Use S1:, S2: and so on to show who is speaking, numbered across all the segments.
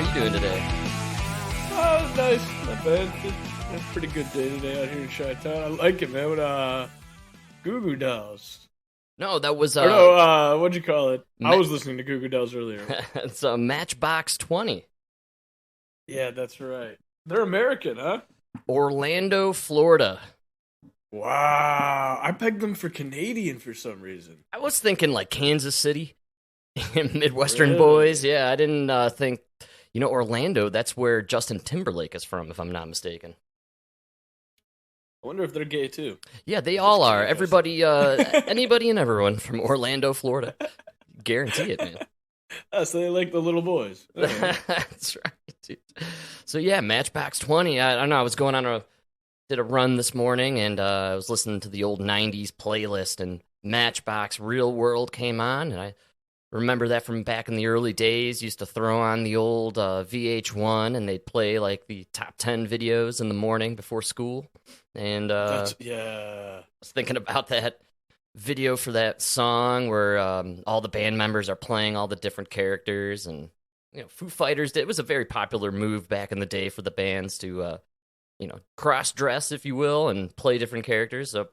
S1: you doing today?
S2: Oh, it's nice. Not bad. It's a pretty good day today out here in Chi-Town. I like it, man. With Goo Goo Dolls.
S1: No, that was
S2: Or no, what'd you call it? I
S1: Ma-
S2: was listening to Goo Goo Dolls earlier.
S1: it's a Matchbox 20.
S2: Yeah, that's right. They're American, huh?
S1: Orlando, Florida.
S2: Wow. I pegged them for Canadian for some reason.
S1: I was thinking like Kansas City. Midwestern
S2: Really?
S1: boys. Yeah, I didn't think, Orlando, that's where Justin Timberlake is from, if I'm not mistaken.
S2: I wonder if they're gay too.
S1: Yeah, they all are.
S2: curious.
S1: Everybody, anybody and everyone from Orlando, Florida. Guarantee it, man.
S2: So they like the little boys. All right.
S1: That's right, dude. So yeah, Matchbox 20. I don't know. I was going on did a run this morning, and I was listening to the old 90s playlist, and Matchbox Real World came on, and I remember that from back in the early days. Used to throw on the old VH1, and they'd play like the top 10 videos in the morning before school. And
S2: Yeah.
S1: I was thinking about that video for that song where all the band members are playing all the different characters, and Foo Fighters did. It was a very popular move back in the day for the bands to cross dress, if you will, and play different characters. So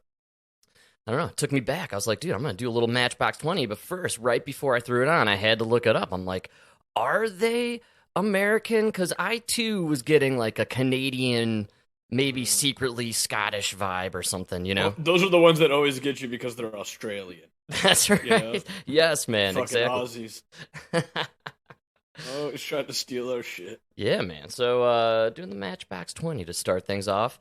S1: I don't know, it took me back. I was like, dude, I'm gonna do a little Matchbox 20, but first, right before I threw it on, I had to look it up. I'm like, are they American? Because I too was getting like a Canadian, maybe secretly Scottish vibe or something,
S2: Well, those are the ones that always get you because they're Australian.
S1: That's right.
S2: Yeah.
S1: Yes, man.
S2: Fucking
S1: Exactly.
S2: Aussies. Oh, he's trying to steal our shit.
S1: Yeah, man. So doing the Matchbox 20 to start things off.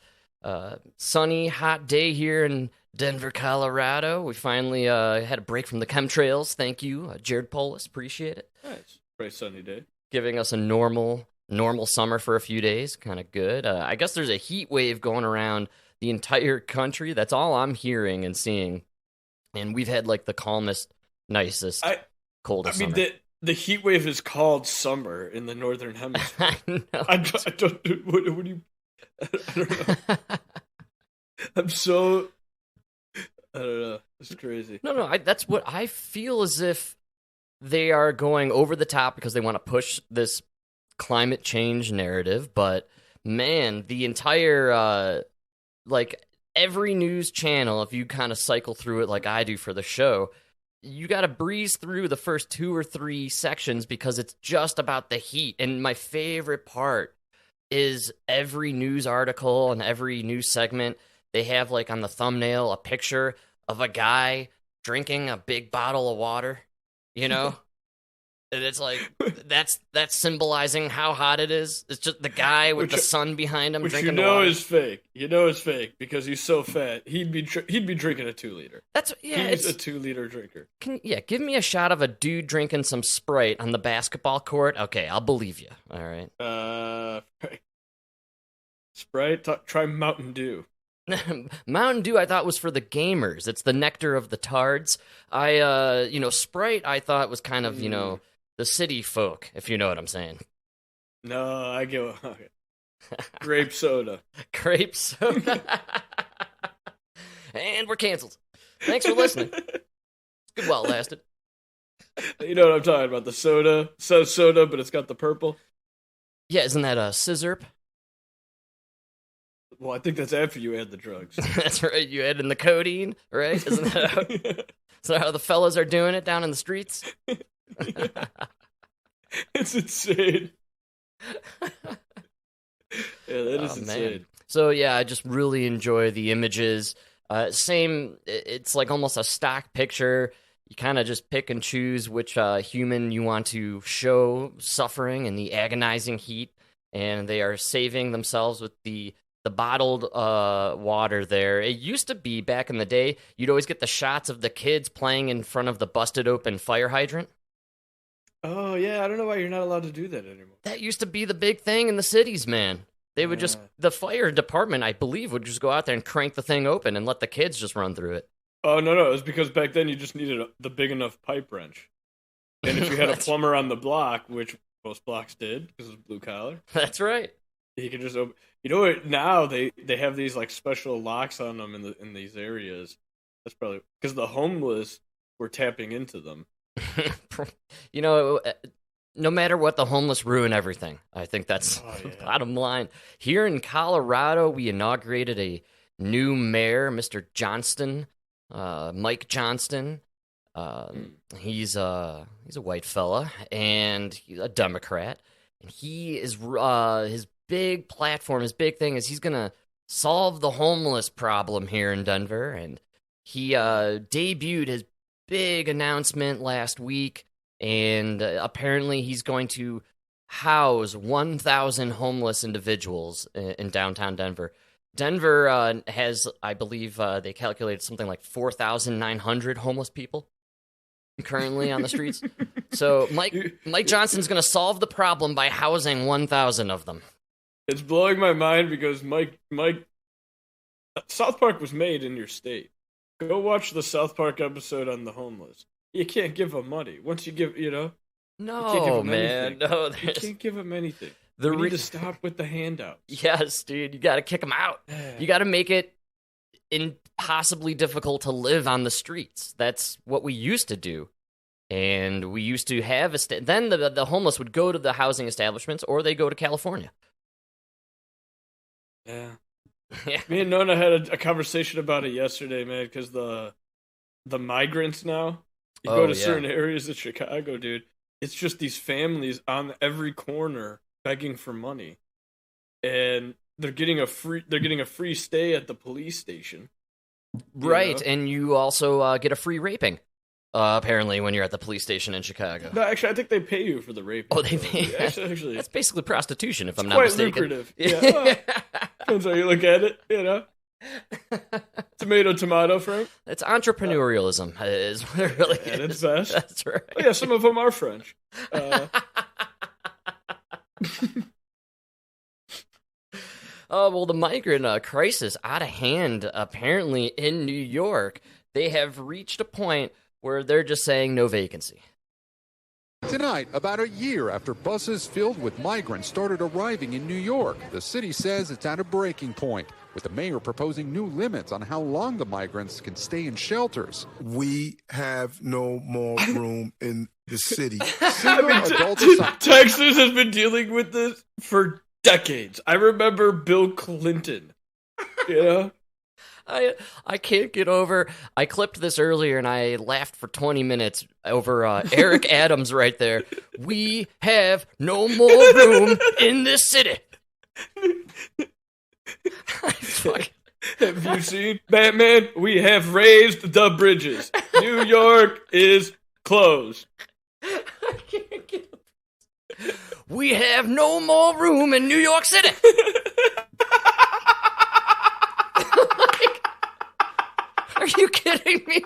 S1: Sunny, hot day here in Denver, Colorado. We finally had a break from the chemtrails. Thank you, Jared Polis. Appreciate it.
S2: Nice. Pretty sunny day.
S1: Giving us a normal summer for a few days. Kind of good. I guess there's a heat wave going around the entire country. That's all I'm hearing and seeing. And we've had like the calmest, nicest, coldest summer.
S2: The heat wave is called summer in the northern hemisphere.
S1: I know.
S2: I don't. What do you? I don't know. I'm so. I don't know. It's crazy.
S1: No. That's what I feel, as if they are going over the top because they want to push this climate change narrative. But man, the entire every news channel, if you kind of cycle through it like I do for the show, you got to breeze through the first 2 or 3 sections because it's just about the heat. And my favorite part is every news article and every news segment, they have like on the thumbnail a picture of a guy drinking a big bottle of water, And it's like, that's symbolizing how hot it is. It's just the guy with the sun behind him
S2: which
S1: drinking the water.
S2: Is fake. It's fake because he's so fat. He'd be drinking a 2-liter. He's a 2-liter drinker.
S1: Give me a shot of a dude drinking some Sprite on the basketball court. Okay, I'll believe you. All right.
S2: Sprite. Try Mountain Dew.
S1: Mountain Dew I thought was for the gamers. It's the nectar of the tards. Sprite I thought was kind of, the city folk, if you know what I'm saying.
S2: No, I get okay. Grape soda.
S1: Grape soda. And we're canceled. Thanks for listening. It's good while it lasted.
S2: You know what I'm talking about. The soda. Says soda, but it's got the purple.
S1: Yeah, isn't that a scissor?
S2: Well, I think that's after you add the drugs.
S1: That's right. You add in the codeine, right? Isn't that how the fellas are doing it down in the streets?
S2: It's insane. Yeah, that is insane.
S1: Man. So yeah, I just really enjoy the images. It's like almost a stock picture. You kind of just pick and choose which human you want to show suffering in the agonizing heat, and they are saving themselves with the bottled water there. It used to be, back in the day, you'd always get the shots of the kids playing in front of the busted open fire hydrant.
S2: Oh, yeah, I don't know why you're not allowed to do that anymore.
S1: That used to be the big thing in the cities, man. They would the fire department, I believe, would just go out there and crank the thing open and let the kids just run through it.
S2: Oh, no, it was because back then you just needed the big enough pipe wrench. And if you had a plumber on the block, which most blocks did, because it was blue collar.
S1: That's right.
S2: He could just open. You know what? Now they have these like special locks on them in these areas. That's probably because the homeless were tapping into them.
S1: no matter what, the homeless ruin everything. I think that's the bottom line. Here in Colorado, we inaugurated a new mayor, Mr. Johnston, Mike Johnston. He's a white fella, and he's a Democrat. And he is his big platform, his big thing is he's gonna solve the homeless problem here in Denver. And he debuted his big announcement last week. And apparently he's going to house 1,000 homeless individuals in downtown Denver. Denver has, I believe, they calculated something like 4,900 homeless people currently on the streets. So Mike Johnson's going to solve the problem by housing 1,000 of them.
S2: It's blowing my mind because Mike, South Park was made in your state. Go watch the South Park episode on the homeless. You can't give them money. Once you give,
S1: No, man.
S2: Anything.
S1: No,
S2: you can't give them anything. We need to stop with the handouts.
S1: Yes, dude. You got to kick them out. You got to make it impossibly difficult to live on the streets. That's what we used to do. And we used to have then the homeless would go to the housing establishments, or they go to California.
S2: Yeah. Me and Nona had a conversation about it yesterday, man, because the migrants now, you go to certain areas of Chicago, dude, it's just these families on every corner begging for money. And they're getting a free stay at the police station.
S1: Right, and you also get a free raping. Apparently, when you're at the police station in Chicago.
S2: No, actually, I think they pay you for the rape.
S1: Oh, they pay.
S2: Actually,
S1: that's basically prostitution, if I'm not mistaken.
S2: Quite lucrative. Yeah. Depends how you look at it, Tomato, Frank.
S1: It's entrepreneurialism. Is what it really is.
S2: At its best.
S1: That's right.
S2: Oh, yeah, some of them are French.
S1: Oh, well, the migrant crisis out of hand, apparently, in New York. They have reached a point where they're just saying no vacancy.
S3: Tonight, about a year after buses filled with migrants started arriving in New York, the city says it's at a breaking point, with the mayor proposing new limits on how long the migrants can stay in shelters.
S4: We have no more room in the city.
S2: Texas has been dealing with this for decades. I remember Bill Clinton,
S1: I can't get over. I clipped this earlier and I laughed for 20 minutes over Eric Adams right there. We have no more room in this city.
S2: Have you seen Batman? We have raised the bridges. New York is closed.
S1: I can't get over. We have no more room in New York City. Are you kidding me?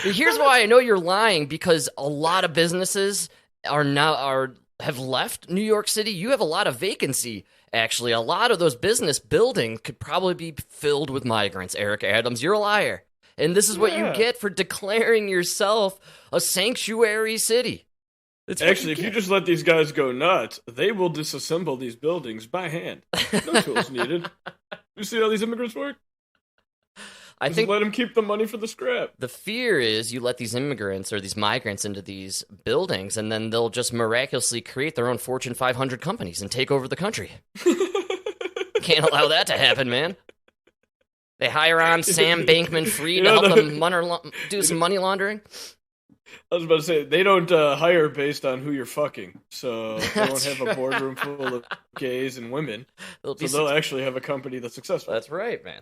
S1: Here's why I know you're lying, because a lot of businesses have left New York City. You have a lot of vacancy. Actually, a lot of those business buildings could probably be filled with migrants. Eric Adams, you're a liar. And this is what you get for declaring yourself a sanctuary city.
S2: Actually, if you just let these guys go nuts, they will disassemble these buildings by hand. No tools needed. You see how these immigrants work?
S1: I think
S2: let them keep the money for the scrap.
S1: The fear is you let these immigrants or these migrants into these buildings, and then they'll just miraculously create their own Fortune 500 companies and take over the country. Can't allow that to happen, man. They hire on Sam Bankman-Fried to help them do some money laundering.
S2: I was about to say, they don't hire based on who you're fucking, so they won't have a boardroom full of gays and women, they'll actually have a company that's successful.
S1: That's right, man.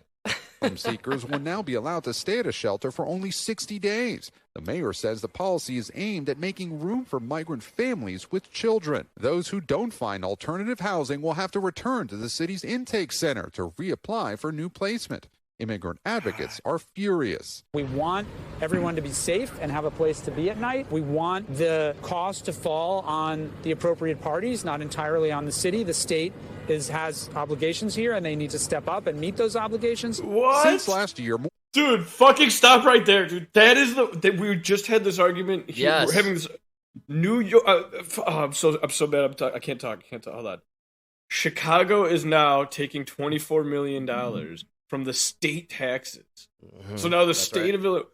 S3: Home seekers will now be allowed to stay at a shelter for only 60 days. The mayor says the policy is aimed at making room for migrant families with children. Those who don't find alternative housing will have to return to the city's intake center to reapply for new placement. Immigrant advocates are furious.
S5: We want everyone to be safe and have a place to be at night. We want the cost to fall on the appropriate parties, not entirely on the city. The state has obligations here, and they need to step up and meet those obligations.
S2: What?
S3: Since last year...
S2: Dude, fucking stop right there, dude. That is we just had this argument here.
S1: Yes.
S2: We're having this New York... I'm so bad. I can't talk. Hold on. Chicago is now taking $24 million from the state taxes. Mm-hmm. So now the state of Illinois,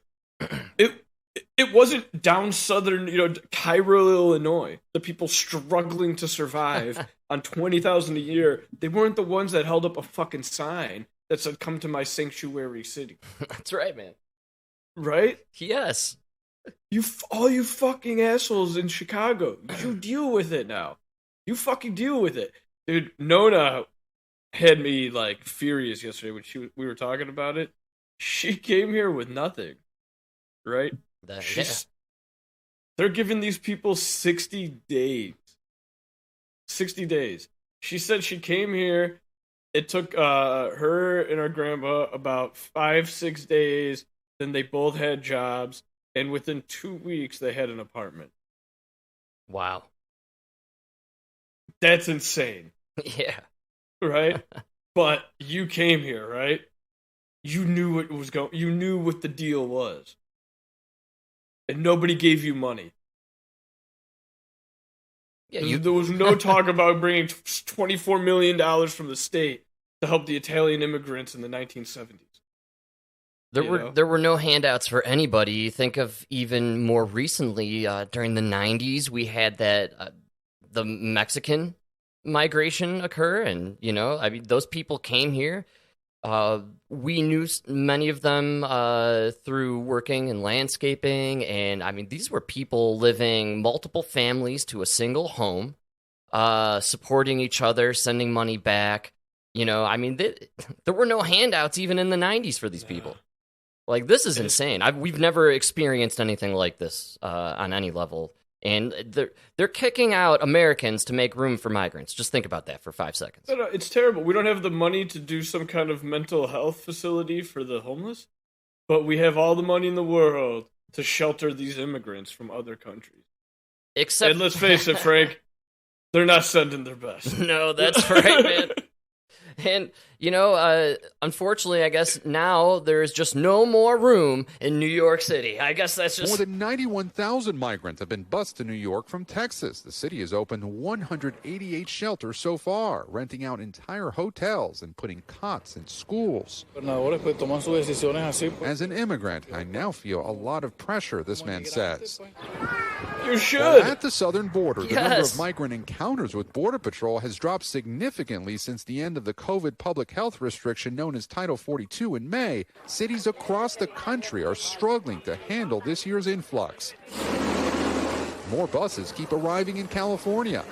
S2: it wasn't down southern, Cairo, Illinois. The people struggling to survive on $20,000 a year. They weren't the ones that held up a fucking sign that said, "Come to my sanctuary city."
S1: That's right, man.
S2: Right?
S1: Yes.
S2: All you fucking assholes in Chicago, you deal with it now. You fucking deal with it. Dude, Nona had me, like, furious yesterday when we were talking about it. She came here with nothing. Right? They're giving these people 60 days. 60 days. She said she came here. It took her and her grandma about 5-6 days. Then they both had jobs. And within 2 weeks, they had an apartment.
S1: Wow.
S2: That's insane.
S1: Yeah.
S2: Right? But you came here, right? You knew what was going. You knew what the deal was. And nobody gave you money. Yeah, there was no talk about bringing $24 million from the state to help the Italian immigrants in the 1970s.
S1: There were no handouts for anybody. Think of even more recently, during the 90s, we had that the Mexican migration occur, and those people came here. We knew many of them through working in landscaping, and these were people living multiple families to a single home, supporting each other, sending money back. There were no handouts even in the 90s for these people. Like, this is insane. We've never experienced anything like this on any level. And they're kicking out Americans to make room for migrants. Just think about that for 5 seconds.
S2: No, it's terrible. We don't have the money to do some kind of mental health facility for the homeless, but we have all the money in the world to shelter these immigrants from other countries. And let's face it, Frank, they're not sending their best.
S1: No, that's right, man. And, unfortunately, I guess now there's just no more room in New York City. I guess that's just...
S3: More than 91,000 migrants have been bused to New York from Texas. The city has opened 188 shelters so far, renting out entire hotels and putting cots in schools. As an immigrant, I now feel a lot of pressure, this man says.
S2: You should.
S3: At the southern border, the number of migrant encounters with Border Patrol has dropped significantly since the end of the COVID public health restriction known as Title 42 in May. Cities across the country are struggling to handle this year's influx. More buses keep arriving in California.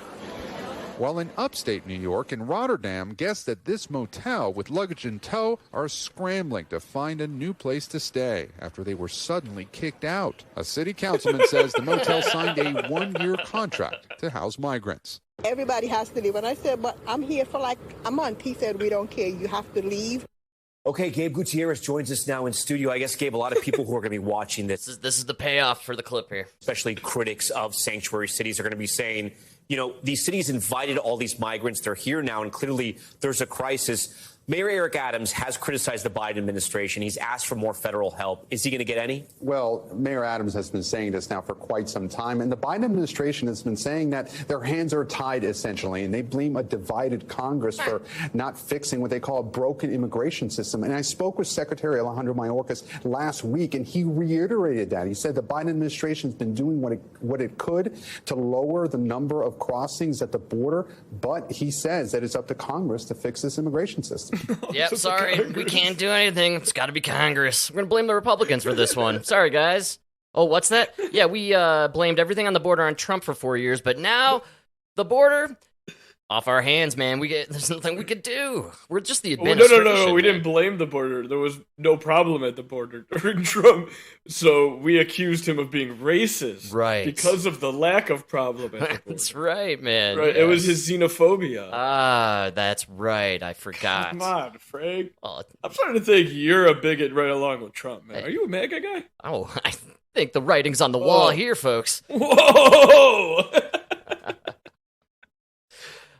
S3: While in upstate New York and Rotterdam, guests at this motel with luggage in tow are scrambling to find a new place to stay after they were suddenly kicked out. A city councilman says the motel signed a 1-year contract to house migrants.
S6: Everybody has to leave. And I said, but I'm here for like a month. He said, we don't care. You have to leave.
S7: Okay, Gabe Gutierrez joins us now in studio. I guess, Gabe, a lot of people who are going to be watching this.
S1: This is the payoff for the clip here.
S7: Especially critics of sanctuary cities are going to be saying, these cities invited all these migrants. They're here now, and clearly there's a crisis. Mayor Eric Adams has criticized the Biden administration. He's asked for more federal help. Is he going to get any?
S8: Well, Mayor Adams has been saying this now for quite some time, and the Biden administration has been saying that their hands are tied, essentially, and they blame a divided Congress for not fixing what they call a broken immigration system. And I spoke with Secretary Alejandro Mayorkas last week, and he reiterated that. He said the Biden administration has been doing what it could to lower the number of crossings at the border, but he says that it's up to Congress to fix this immigration system.
S1: Yep, sorry, we can't do anything. It's got to be Congress. We're going to blame the Republicans for this one. Sorry, guys. Oh, what's that? Yeah, we blamed everything on the border on Trump for 4 years, but now the border, off our hands, man. There's nothing we could do. We're just the administration.
S2: No. We didn't blame the border. There was no problem at the border during Trump. So we accused him of being racist.
S1: Right.
S2: Because of the lack of problem at the border.
S1: That's right, man.
S2: Right. Yes. It was his xenophobia.
S1: Ah, that's right. I forgot.
S2: Come on, Frank. I'm starting to think you're a bigot right along with Trump, man. Are you a MAGA guy?
S1: Oh, I think the writing's on the wall here, folks.
S2: Whoa!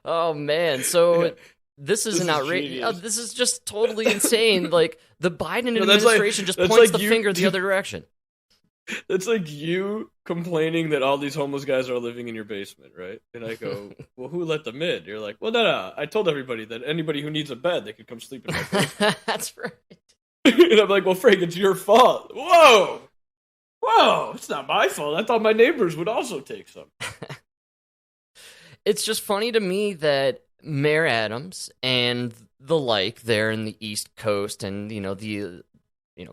S1: Oh, man. So this is an outrage. Oh, this is just totally insane. Like, the Biden administration just points the finger the other direction.
S2: That's like you complaining that all these homeless guys are living in your basement, right? And I go, well, who let them in? You're like, well, no. I told everybody that anybody who needs a bed, they could come sleep in my basement.
S1: That's right.
S2: And I'm like, well, Frank, it's your fault. Whoa! Oh, it's not my fault. I thought my neighbors would also take some.
S1: It's just funny to me that Mayor Adams and the like there in the East Coast and, the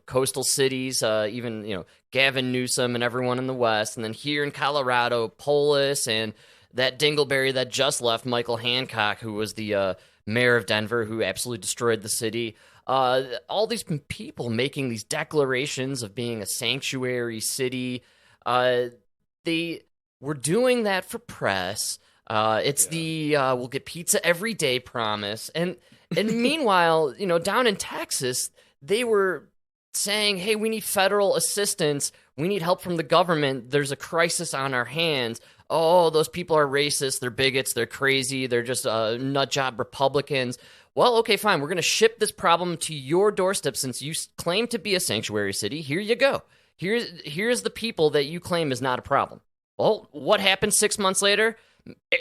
S1: coastal cities, even, Gavin Newsom and everyone in the West, and then here in Colorado, Polis and that dingleberry that just left, Michael Hancock, who was the mayor of Denver, who absolutely destroyed the city. All these people making these declarations of being a sanctuary city, they were doing that for press. It's the we'll get pizza every day promise. And meanwhile, down in Texas, they were saying, hey, we need federal assistance. We need help from the government. There's a crisis on our hands. Oh, those people are racist. They're bigots. They're crazy. They're just nut job Republicans. Well, okay, fine. We're going to ship this problem to your doorstep since you claim to be a sanctuary city. Here you go. Here's the people that you claim is not a problem. Well, what happened 6 months later?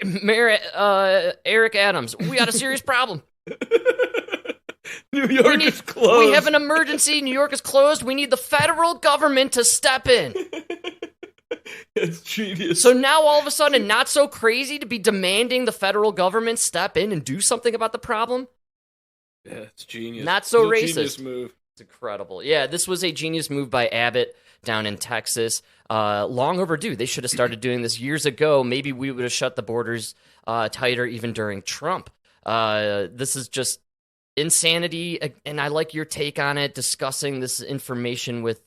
S1: Mayor Eric Adams, we got a serious problem.
S2: New York is closed.
S1: We have an emergency. New York is closed. We need the federal government to step in.
S2: It's genius.
S1: So now all of a sudden, not so crazy to be demanding the federal government step in and do something about the problem?
S2: Yeah, it's genius.
S1: Not so
S2: it's
S1: racist.
S2: A genius move.
S1: It's incredible. Yeah, this was a genius move by Abbott down in Texas. Long overdue. They should have started doing this years ago. Maybe we would have shut the borders tighter even during Trump. This is just insanity, and I like your take on it, discussing this information with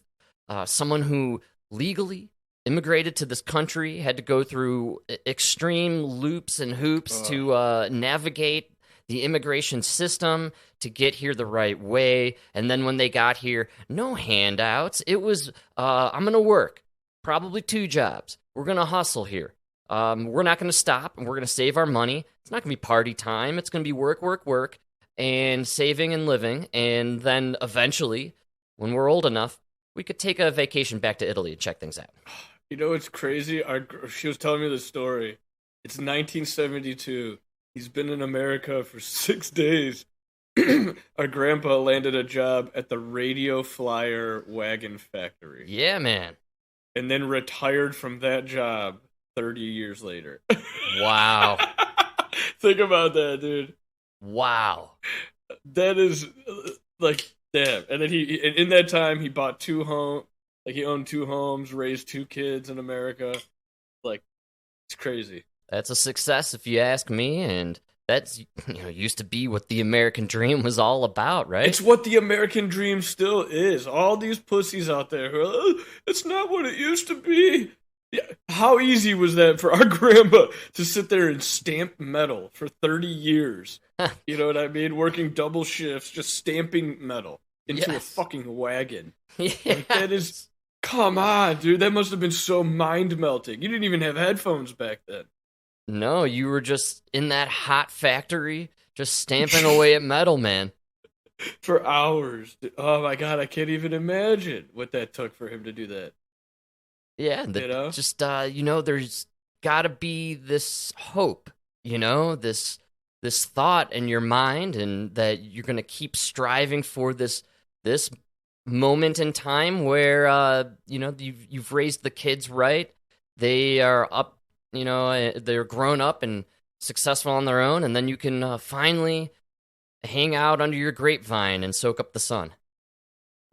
S1: someone who legally immigrated to this country, had to go through extreme loops and hoops to navigate the immigration system to get here the right way. And then when they got here, no handouts. It was, I'm going to work, probably 2 jobs. We're going to hustle here. We're not going to stop, and we're going to save our money. It's not going to be party time. It's going to be work, work, work, and saving and living. And then eventually, when we're old enough, we could take a vacation back to Italy and check things out.
S2: You know what's crazy? She was telling me the story. It's 1972. He's been in America for 6 days. Our grandpa landed a job at the Radio Flyer Wagon Factory.
S1: Yeah, man.
S2: And then retired from that job 30 years later.
S1: Wow.
S2: Think about that, dude.
S1: Wow.
S2: That is, damn. And then in that time, he bought 2 homes. He owned 2 homes, raised 2 kids in America. It's crazy.
S1: That's a success, if you ask me, and that's used to be what the American dream was all about, right?
S2: It's what the American dream still is. All these pussies out there who are, it's not what it used to be. Yeah. How easy was that for our grandma to sit there and stamp metal for 30 years? You know what I mean? Working double shifts, just stamping metal into a fucking wagon.
S1: Yes.
S2: That is... Come on, dude. That must have been so mind-melting. You didn't even have headphones back then.
S1: No, you were just in that hot factory, just stamping away at metal, man.
S2: For hours. Oh, my God. I can't even imagine what that took for him to do that.
S1: Yeah, just, there's got to be this hope, this thought in your mind, and that you're going to keep striving for this moment in time where you've raised the kids right. They are up, they're grown up and successful on their own, and then you can finally hang out under your grapevine and soak up the sun.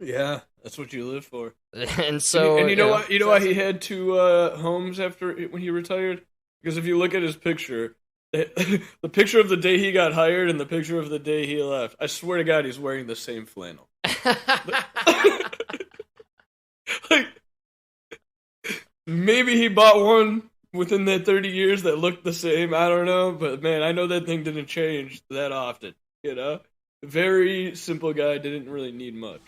S2: Yeah, that's what you live for.
S1: And so,
S2: and you know what? You know why he had 2 homes when he retired? Because if you look at his picture, the picture of the day he got hired and the picture of the day he left, I swear to God, he's wearing the same flannel. Maybe he bought one within that 30 years that looked the same. I don't know, but man, I know that thing didn't change that often. Very simple guy, didn't really need much.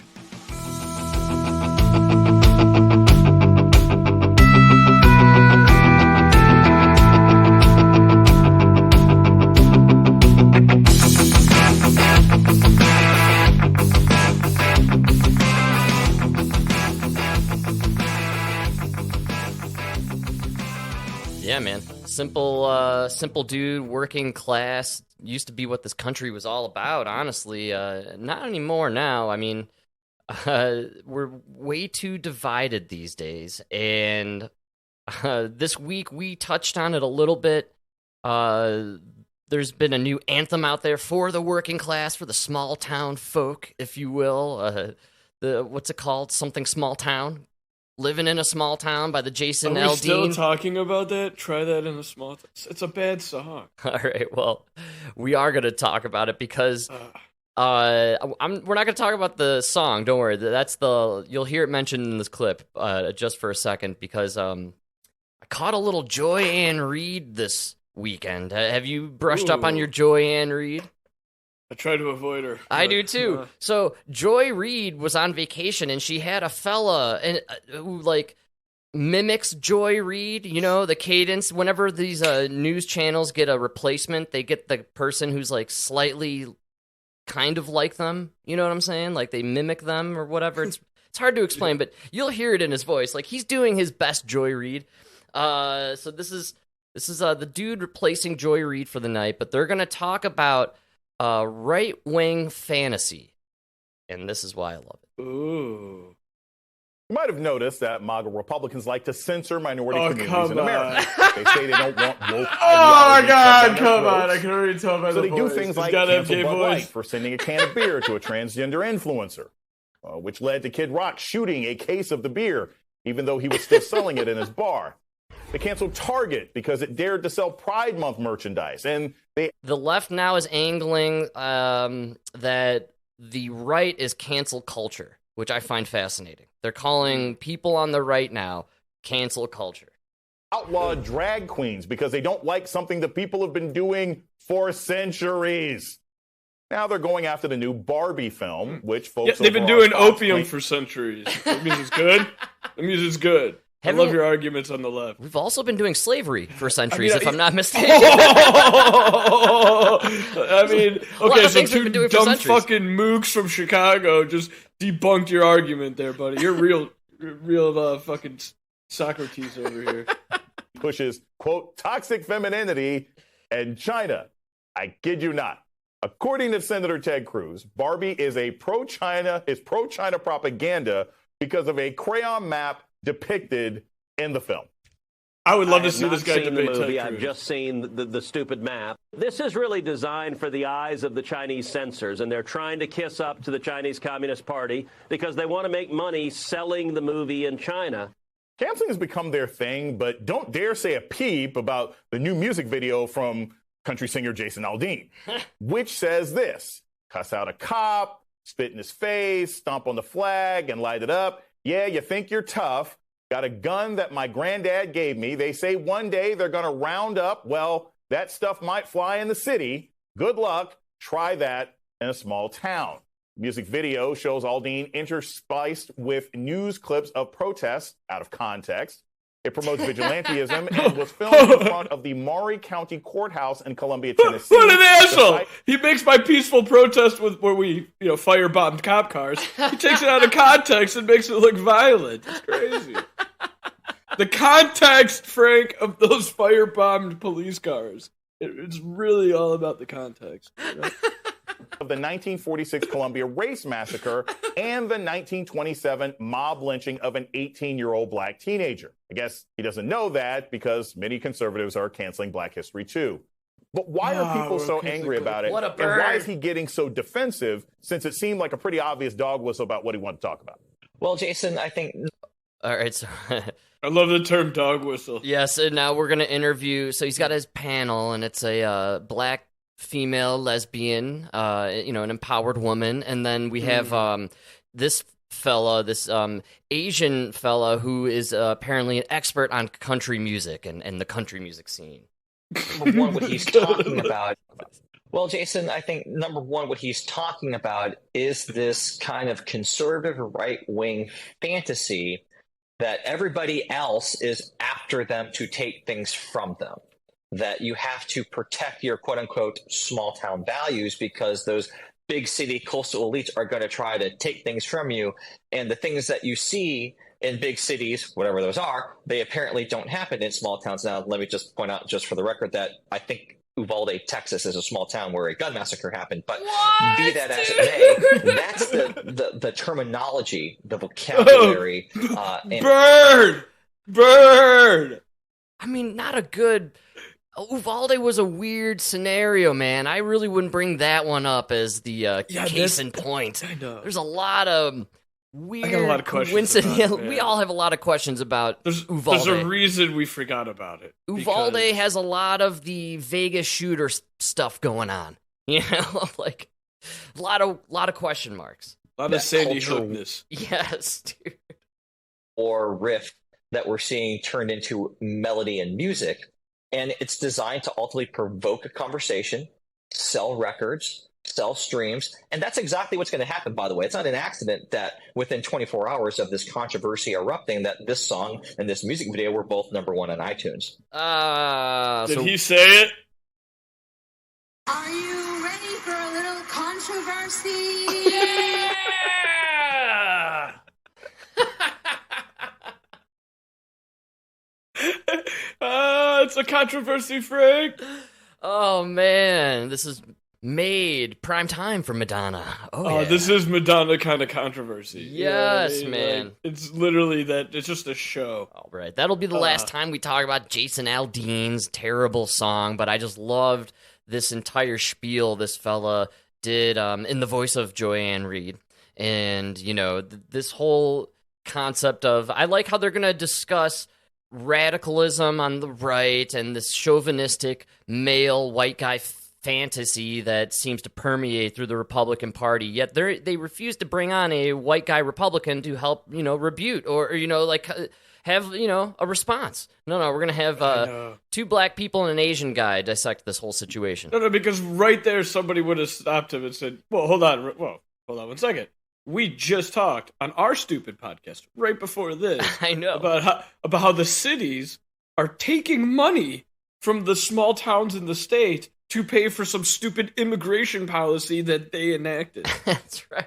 S1: Yeah, man. Simple dude, working class. Used to be what this country was all about, honestly. Not anymore now. I mean, we're way too divided these days, and this week we touched on it a little bit. There's been a new anthem out there for the working class, for the small town folk, if you will. What's it called? Something small town? Living in a Small Town by the Jason Aldean.
S2: Are we still talking about that? Try that in a small town. It's a bad song.
S1: All right, well, we are going to talk about it because we're not going to talk about the song. Don't worry. You'll hear it mentioned in this clip just for a second because I caught a little Joy Ann Reid this weekend. Have you brushed up on your Joy Ann Reid?
S2: I try to avoid her.
S1: I do too. So Joy Reid was on vacation, and she had a fella who like mimics Joy Reid. You know, the cadence. Whenever these news channels get a replacement, they get the person who's like slightly kind of like them. You know what I'm saying? Like they mimic them or whatever. It's hard to explain, but you'll hear it in his voice. Like he's doing his best Joy Reid. So this is the dude replacing Joy Reid for the night, but they're gonna talk about right-wing fantasy, and this is why I love it.
S2: Ooh.
S9: You might have noticed that MAGA Republicans like to censor minority communities in America. They say they don't want woke
S2: Oh my God, come on. I can already tell by the
S9: voice. So they do
S2: voice.
S9: things
S2: It's
S9: like
S2: gotta have
S9: cancel
S2: gay
S9: Bud
S2: voice.
S9: Light for sending a can of beer to a transgender influencer, which led to Kid Rock shooting a case of the beer, even though he was still selling it in his bar. They canceled Target because it dared to sell Pride Month merchandise. And
S1: the left now is angling that the right is cancel culture, which I find fascinating. They're calling people on the right now cancel culture.
S9: Outlawed drag queens because they don't like something that people have been doing for centuries. Now they're going after the new Barbie film, which folks...
S2: Yeah, they've been doing opium for centuries. That means it's good. That means it's good. I love your arguments on the left.
S1: We've also been doing slavery for centuries, if I'm not mistaken.
S2: I mean, okay, so two dumb fucking mooks from Chicago just debunked your argument there, buddy. You're real fucking Socrates over here.
S9: Pushes, quote, toxic femininity and China. I kid you not. According to Senator Ted Cruz, Barbie is pro-China propaganda because of a crayon map depicted in the film.
S2: I would love to see this guy debate
S10: the movie.
S2: Ted Cruz.
S10: I've just seen the stupid map. This is really designed for the eyes of the Chinese censors, and they're trying to kiss up to the Chinese Communist Party because they want to make money selling the movie in China.
S9: Canceling has become their thing, but don't dare say a peep about the new music video from country singer Jason Aldean, which says this: cuss out a cop, spit in his face, stomp on the flag, and light it up. Yeah, you think you're tough. Got a gun that my granddad gave me. They say one day they're going to round up. Well, that stuff might fly in the city. Good luck. Try that in a small town. Music video shows Aldean interspiced with news clips of protests out of context. It promotes vigilantism and was filmed in front of the Maury County Courthouse in Columbia, Tennessee.
S2: What an asshole! He makes my peaceful protest where we, firebombed cop cars. He takes it out of context and makes it look violent. It's crazy. The context, Frank, of those firebombed police cars. It's really all about the context. You know?
S9: Of the 1946 Columbia Race Massacre and the 1927 mob lynching of an 18-year-old black teenager. I guess he doesn't know that because many conservatives are canceling Black History too. But why are people so angry about it?
S1: What a
S9: and
S1: bird.
S9: why is he getting so defensive since it seemed like a pretty obvious dog whistle about what he wanted to talk about?
S11: Well, Jason, I think...
S1: All right, so...
S2: I love the term dog whistle.
S1: Yes, and now we're going to interview... So he's got his panel, and it's a black female lesbian, an empowered woman, and then we have this fella, this Asian fella who is apparently an expert on country music and the country music scene.
S11: Number one, what he's talking about. Well, Jason, I think number one, what he's talking about is this kind of conservative right-wing fantasy that everybody else is after them to take things from them. That you have to protect your quote-unquote small-town values because those big city coastal elites are going to try to take things from you. And the things that you see in big cities, whatever those are, they apparently don't happen in small towns. Now, let me just point out, just for the record, that I think Uvalde, Texas is a small town where a gun massacre happened. But
S1: What,
S11: be that as it may, that's the terminology, the vocabulary.
S2: Bird!
S1: I mean, not a good... Uvalde was a weird scenario, man. I really wouldn't bring that one up as the case in point.
S2: I know.
S1: There's a lot of weird
S2: I got a lot of questions about it,
S1: we all have a lot of questions about Uvalde.
S2: There's a reason we forgot about it.
S1: Uvalde has a lot of the Vegas shooter stuff going on. You know, like a lot of question marks.
S2: A lot of Sandy Hookness.
S1: Yes, dude.
S11: Or riff that we're seeing turned into melody and music. And it's designed to ultimately provoke a conversation, sell records, sell streams. And that's exactly what's going to happen, by the way. It's not an accident that within 24 hours of this controversy erupting, that this song and this music video were both #1 on iTunes.
S2: Did he say it?
S12: Are you ready for a little controversy?
S2: Yeah! It's a controversy, Frank.
S1: Oh man, this is made prime time for Madonna. Oh yeah.
S2: This is Madonna kind of controversy.
S1: Yes,
S2: you know what I mean?
S1: man.
S2: Like, it's literally that. It's just a show.
S1: All right, that'll be the last time we talk about Jason Aldean's terrible song. But I just loved this entire spiel this fella did in the voice of Joanne Reed, and you know this whole concept of I like how they're gonna discuss radicalism on the right and this chauvinistic male white guy fantasy that seems to permeate through the Republican Party, yet they refuse to bring on a white guy Republican to help, you know, rebut or you know, like have, you know, a response. No, we're going to have two black people and an Asian guy dissect this whole situation.
S2: No, because right there somebody would have stopped him and said, well, hold on 1 second. We just talked on our stupid podcast right before this.
S1: I know
S2: about how the cities are taking money from the small towns in the state to pay for some stupid immigration policy that they enacted.
S1: That's right.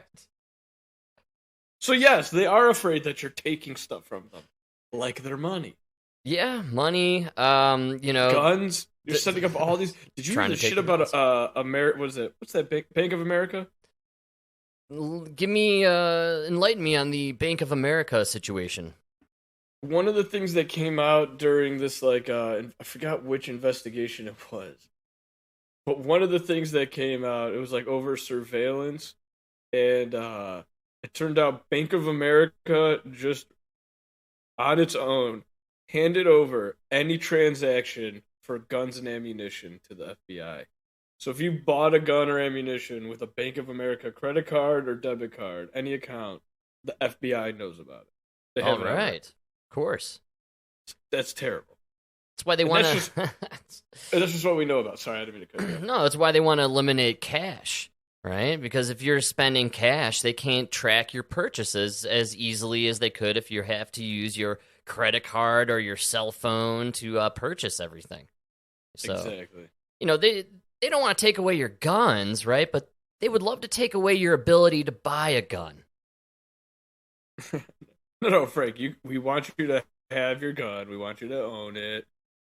S2: So yes, they are afraid that you're taking stuff from them, like their money.
S1: Yeah, money. You know,
S2: guns. You're setting up all these. Did you hear the shit about America? What is it? What's that? Bank of America?
S1: Give me, enlighten me on the Bank of America situation.
S2: One of the things that came out during this, like, I forgot which investigation it was, but one of the things that came out, it was like over surveillance, and it turned out Bank of America just on its own handed over any transaction for guns and ammunition to the FBI. So if you bought a gun or ammunition with a Bank of America credit card or debit card, any account, the FBI knows about it. They have
S1: All right. Of course.
S2: That's terrible.
S1: That's why they want to...
S2: That's just what we know about. Sorry, I didn't mean to cut you off.
S1: No, that's why they want to eliminate cash, right? Because if you're spending cash, they can't track your purchases as easily as they could if you have to use your credit card or your cell phone to purchase everything. So,
S2: exactly.
S1: You know, they don't want to take away your guns, right? But they would love to take away your ability to buy a gun.
S2: No, Frank, we want you to have your gun. We want you to own it.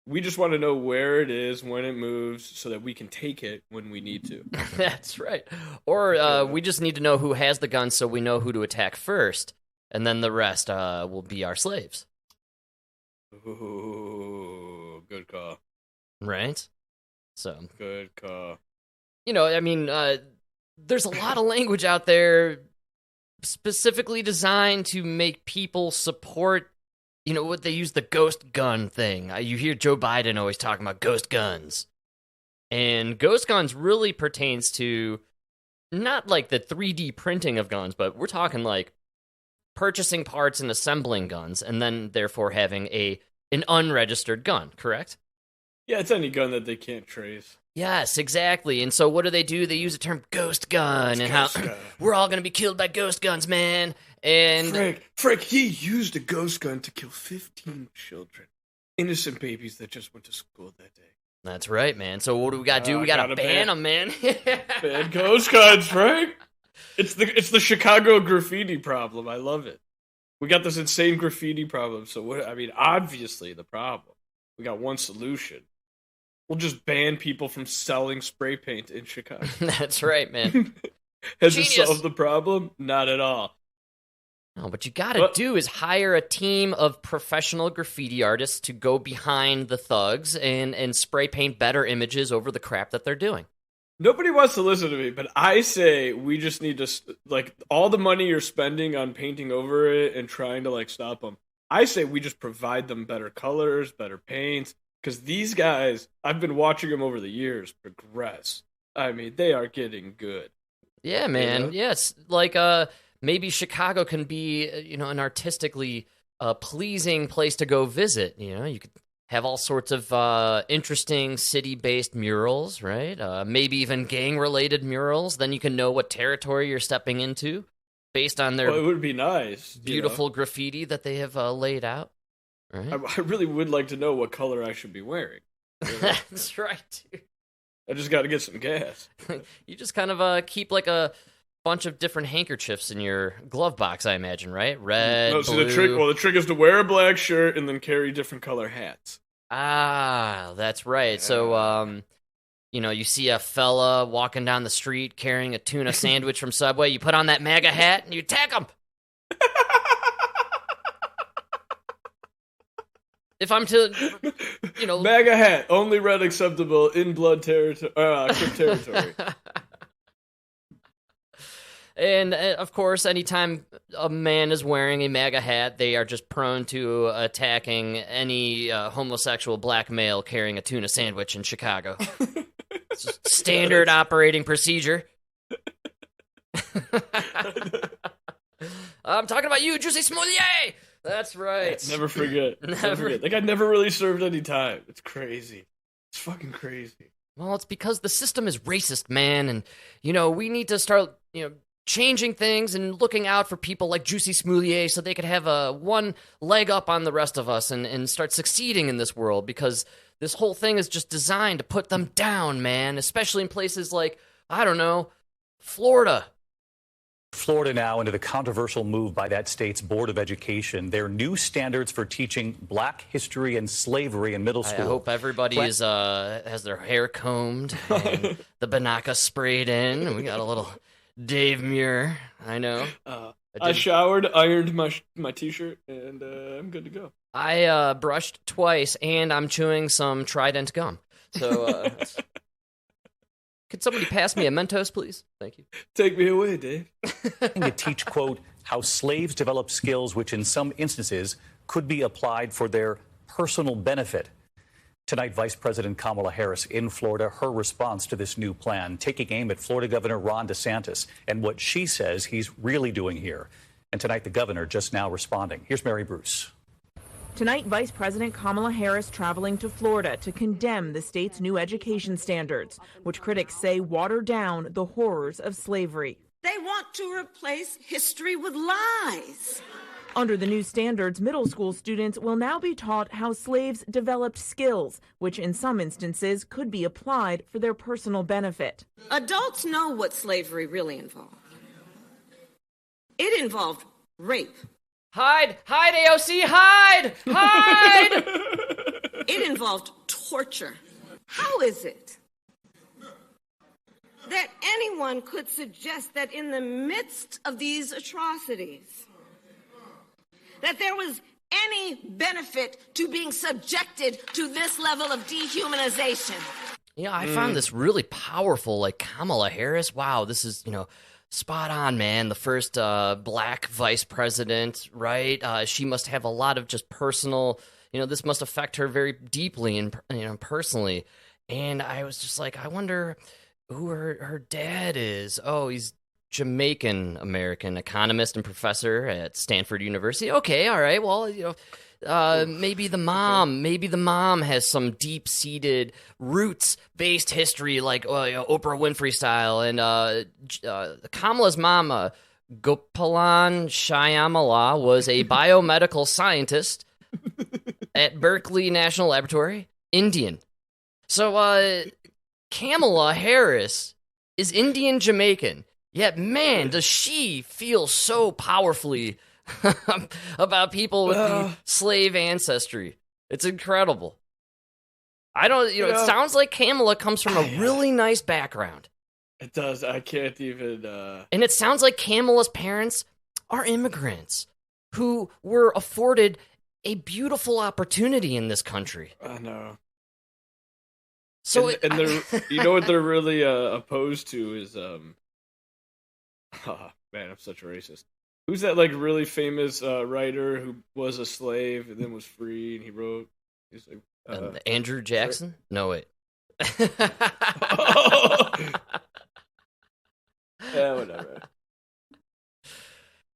S2: We just want to know where it is, when it moves, so that we can take it when we need to.
S1: That's right. Or we just need to know who has the gun so we know who to attack first, and then the rest will be our slaves.
S2: Ooh, good call.
S1: Right? So
S2: good call.
S1: You know, I mean, there's a lot of language out there specifically designed to make people support, you know, what they use the ghost gun thing. You hear Joe Biden always talking about ghost guns. And ghost guns really pertains to not like the 3D printing of guns, but we're talking like purchasing parts and assembling guns and then therefore having an unregistered gun, correct?
S2: Yeah, it's any gun that they can't trace.
S1: Yes, exactly. And so what do? They use the term ghost gun and how we're all going to be killed by ghost guns, man. And
S2: Frank, he used a ghost gun to kill 15 children. Innocent babies that just went to school that day.
S1: That's right, man. So what do we got to do? We got to ban them, man.
S2: Ban ghost guns, Frank. It's the Chicago graffiti problem. I love it. We got this insane graffiti problem. So obviously the problem. We got one solution. We'll just ban people from selling spray paint in Chicago.
S1: That's right, man.
S2: Has it solved the problem? Not at all.
S1: No, what you gotta do is hire a team of professional graffiti artists to go behind the thugs and spray paint better images over the crap that they're doing.
S2: Nobody wants to listen to me, but I say we just need to, like, all the money you're spending on painting over it and trying to, like, stop them. I say we just provide them better colors, better paints, because these guys, I've been watching them over the years progress. I mean, they are getting good.
S1: Yeah, man. Yes, like maybe Chicago can be, an artistically pleasing place to go visit. You could have all sorts of interesting city-based murals, right? Maybe even gang-related murals. Then you can know what territory you're stepping into based on their
S2: it would be nice,
S1: beautiful graffiti that they have laid out. Right?
S2: I really would like to know what color I should be wearing.
S1: That's right, dude.
S2: I just got to get some gas.
S1: You just kind of keep like a bunch of different handkerchiefs in your glove box, I imagine, right? Red, blue.
S2: So the trick is to wear a black shirt and then carry different color hats.
S1: Ah, that's right. Yeah. So, you see a fella walking down the street carrying a tuna sandwich from Subway. You put on that MAGA hat and you attack him. If I'm to,
S2: MAGA hat, only red acceptable in blood territory, territory.
S1: And, of course, anytime a man is wearing a MAGA hat, they are just prone to attacking any homosexual black male carrying a tuna sandwich in Chicago. It's just standard operating procedure. I'm talking about you, Juicy Smoulier! That's right.
S2: Never forget. Never forget. That guy never really served any time. It's crazy. It's fucking crazy.
S1: Well, it's because the system is racist, man, and, we need to start, changing things and looking out for people like Juicy Smoulier so they could have one leg up on the rest of us and start succeeding in this world, because this whole thing is just designed to put them down, man, especially in places like, I don't know, Florida.
S13: Florida now into the controversial move by that state's Board of Education. Their new standards for teaching black history and slavery in middle school.
S1: I hope everybody has their hair combed and the Banaka sprayed in. And we got a little Dave Muir, I know.
S2: I showered, ironed my t-shirt, and I'm good to go.
S1: I brushed twice, and I'm chewing some Trident gum. So, could somebody pass me a Mentos, please? Thank you.
S2: Take me away, Dave.
S13: To teach, quote, how slaves develop skills which in some instances could be applied for their personal benefit. Tonight, Vice President Kamala Harris in Florida, her response to this new plan, taking aim at Florida Governor Ron DeSantis and what she says he's really doing here. And tonight, the governor just now responding. Here's Mary Bruce.
S14: Tonight, Vice President Kamala Harris traveling to Florida to condemn the state's new education standards, which critics say water down the horrors of slavery.
S12: They want to replace history with lies.
S14: Under the new standards, middle school students will now be taught how slaves developed skills, which in some instances could be applied for their personal benefit.
S12: Adults know what slavery really involved. It involved rape.
S1: Hide, AOC, hide!
S12: It involved torture. How is it that anyone could suggest that in the midst of these atrocities, that there was any benefit to being subjected to this level of dehumanization?
S1: I found this really powerful, like Kamala Harris. Wow, this is, spot on, man. The first black vice president, right? She must have a lot of just personal, this must affect her very deeply and, personally. And I was just like, I wonder who her dad is. Oh, he's Jamaican-American economist and professor at Stanford University. Okay, all right. Well, maybe the mom has some deep-seated roots-based history, like Oprah Winfrey style. And Kamala's mom, Gopalan Shyamala, was a biomedical scientist at Berkeley National Laboratory, Indian. So Kamala Harris is Indian-Jamaican. Yet, man, does she feel so powerfully about people with the slave ancestry. It's incredible. I don't, it sounds like Kamala comes from a really nice background.
S2: It does. I can't even.
S1: And it sounds like Kamala's parents are immigrants who were afforded a beautiful opportunity in this country.
S2: I know.
S1: So
S2: and they're, you know what they're really opposed to is oh, man, I'm such a racist. Who's that like really famous writer who was a slave and then was free and he wrote? He's like
S1: Andrew Jackson? Sorry? No, wait.
S2: Yeah, whatever.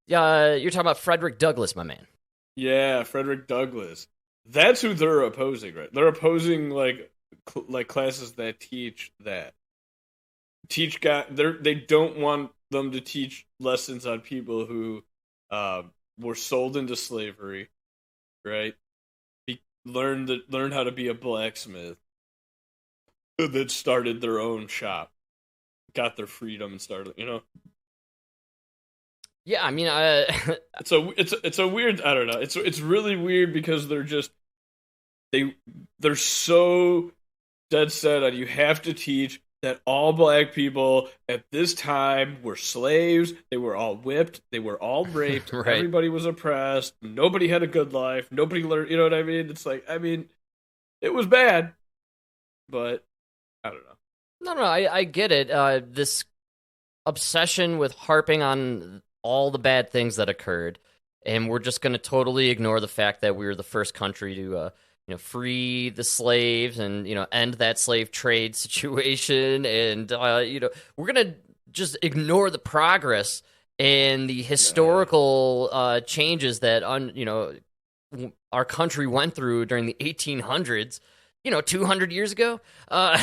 S1: Yeah, you're talking about Frederick Douglass, my man.
S2: Yeah, Frederick Douglass. That's who they're opposing, right? They're opposing like classes that teach that. They don't want them to teach lessons on people who were sold into slavery, right? Learn how to be a blacksmith, and then started their own shop, got their freedom, and started.
S1: Yeah, I mean,
S2: it's a weird. I don't know. It's really weird because they're so dead set on you have to teach that all black people at this time were slaves. They were all whipped. They were all raped.
S1: Right.
S2: Everybody was oppressed. Nobody had a good life. Nobody learned. You know what I mean? It's like, it was bad, but I don't know.
S1: No, I get it. This obsession with harping on all the bad things that occurred, and we're just going to totally ignore the fact that we were the first country to free the slaves and, end that slave trade situation. And, we're going to just ignore the progress and the historical changes that, our country went through during the 1800s, 200 years ago. We're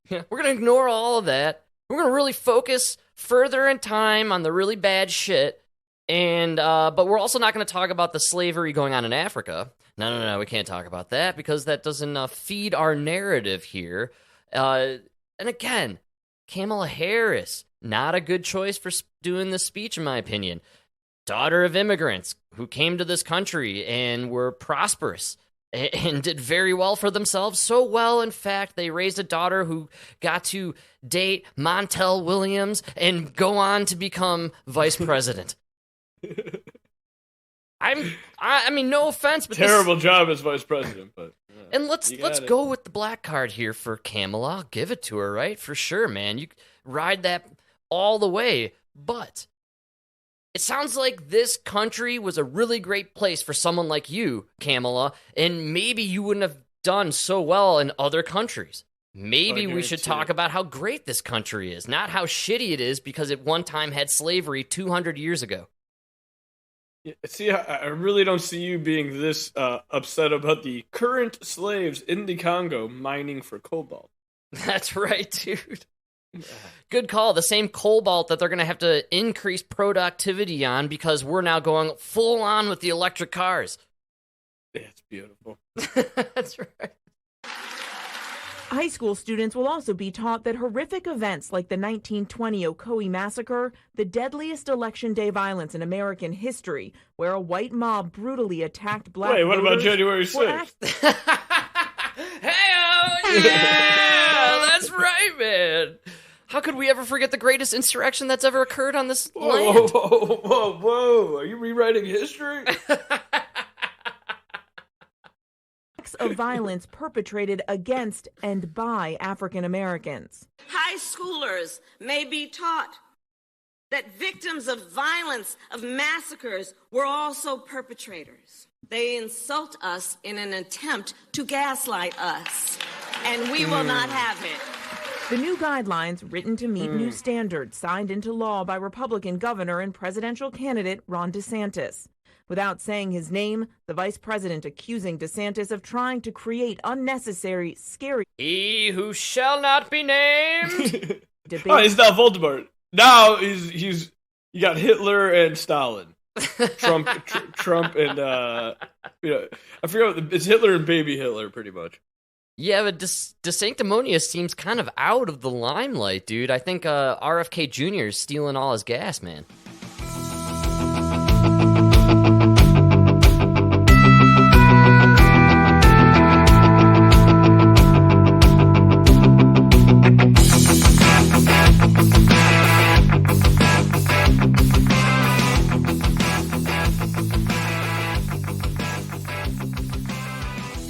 S1: going to ignore all of that. We're going to really focus further in time on the really bad shit. And, but we're also not going to talk about the slavery going on in Africa. No, we can't talk about that because that doesn't feed our narrative here. And again, Kamala Harris, not a good choice for doing this speech, in my opinion. Daughter of immigrants who came to this country and were prosperous and did very well for themselves. So well, in fact, they raised a daughter who got to date Montel Williams and go on to become vice president. I mean, no offense, but
S2: terrible job as vice president. But
S1: and let's go with the black card here for Kamala. I'll give it to her, right? For sure, man. You ride that all the way. But it sounds like this country was a really great place for someone like you, Kamala, and maybe you wouldn't have done so well in other countries. Maybe we should talk about how great this country is, not how shitty it is because it one time had slavery 200 years ago.
S2: Yeah, see, I really don't see you being this upset about the current slaves in the Congo mining for cobalt.
S1: That's right, dude. Good call. The same cobalt that they're going to have to increase productivity on because we're now going full on with the electric cars.
S2: Yeah, it's beautiful.
S1: That's right.
S14: High school students will also be taught that horrific events like the 1920 Ocoee Massacre, the deadliest Election Day violence in American history, where a white mob brutally attacked black voters.
S2: Wait, what about January 6th?
S1: Hey-oh, yeah! That's right, man. How could we ever forget the greatest insurrection that's ever occurred on this land?
S2: Whoa. Are you rewriting history?
S14: Of violence perpetrated against and by African Americans.
S12: High schoolers may be taught that victims of violence, of massacres, were also perpetrators. They insult us in an attempt to gaslight us, and we will not have it.
S14: The new guidelines, written to meet new standards, signed into law by Republican governor and presidential candidate Ron DeSantis. Without saying his name, the vice president accusing DeSantis of trying to create unnecessary, scary...
S1: He who shall not be named.
S2: Oh, he's not Voldemort. Now you got Hitler and Stalin. Trump and I forgot it's Hitler and baby Hitler pretty much.
S1: Yeah, but DeSanctimonious seems kind of out of the limelight, dude. I think RFK Jr. is stealing all his gas, man.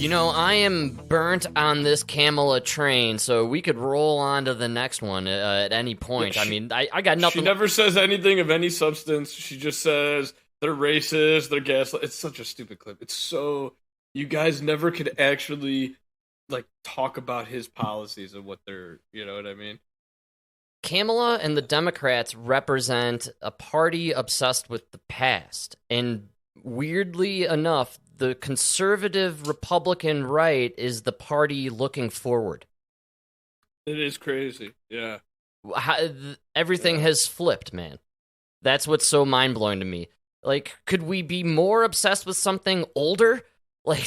S1: You know, I am burnt on this Kamala train, so we could roll on to the next one at any point. I mean, I got nothing.
S2: She never says anything of any substance. She just says they're racist, they're gaslight. It's such a stupid clip. It's so... You guys never could actually, like, talk about his policies and what they're... You know what I mean?
S1: Kamala and the Democrats represent a party obsessed with the past. And weirdly enough, the conservative Republican right is the party looking forward.
S2: It is crazy, yeah.
S1: Everything has flipped, man. That's what's so mind-blowing to me. Like, could we be more obsessed with something older? Like,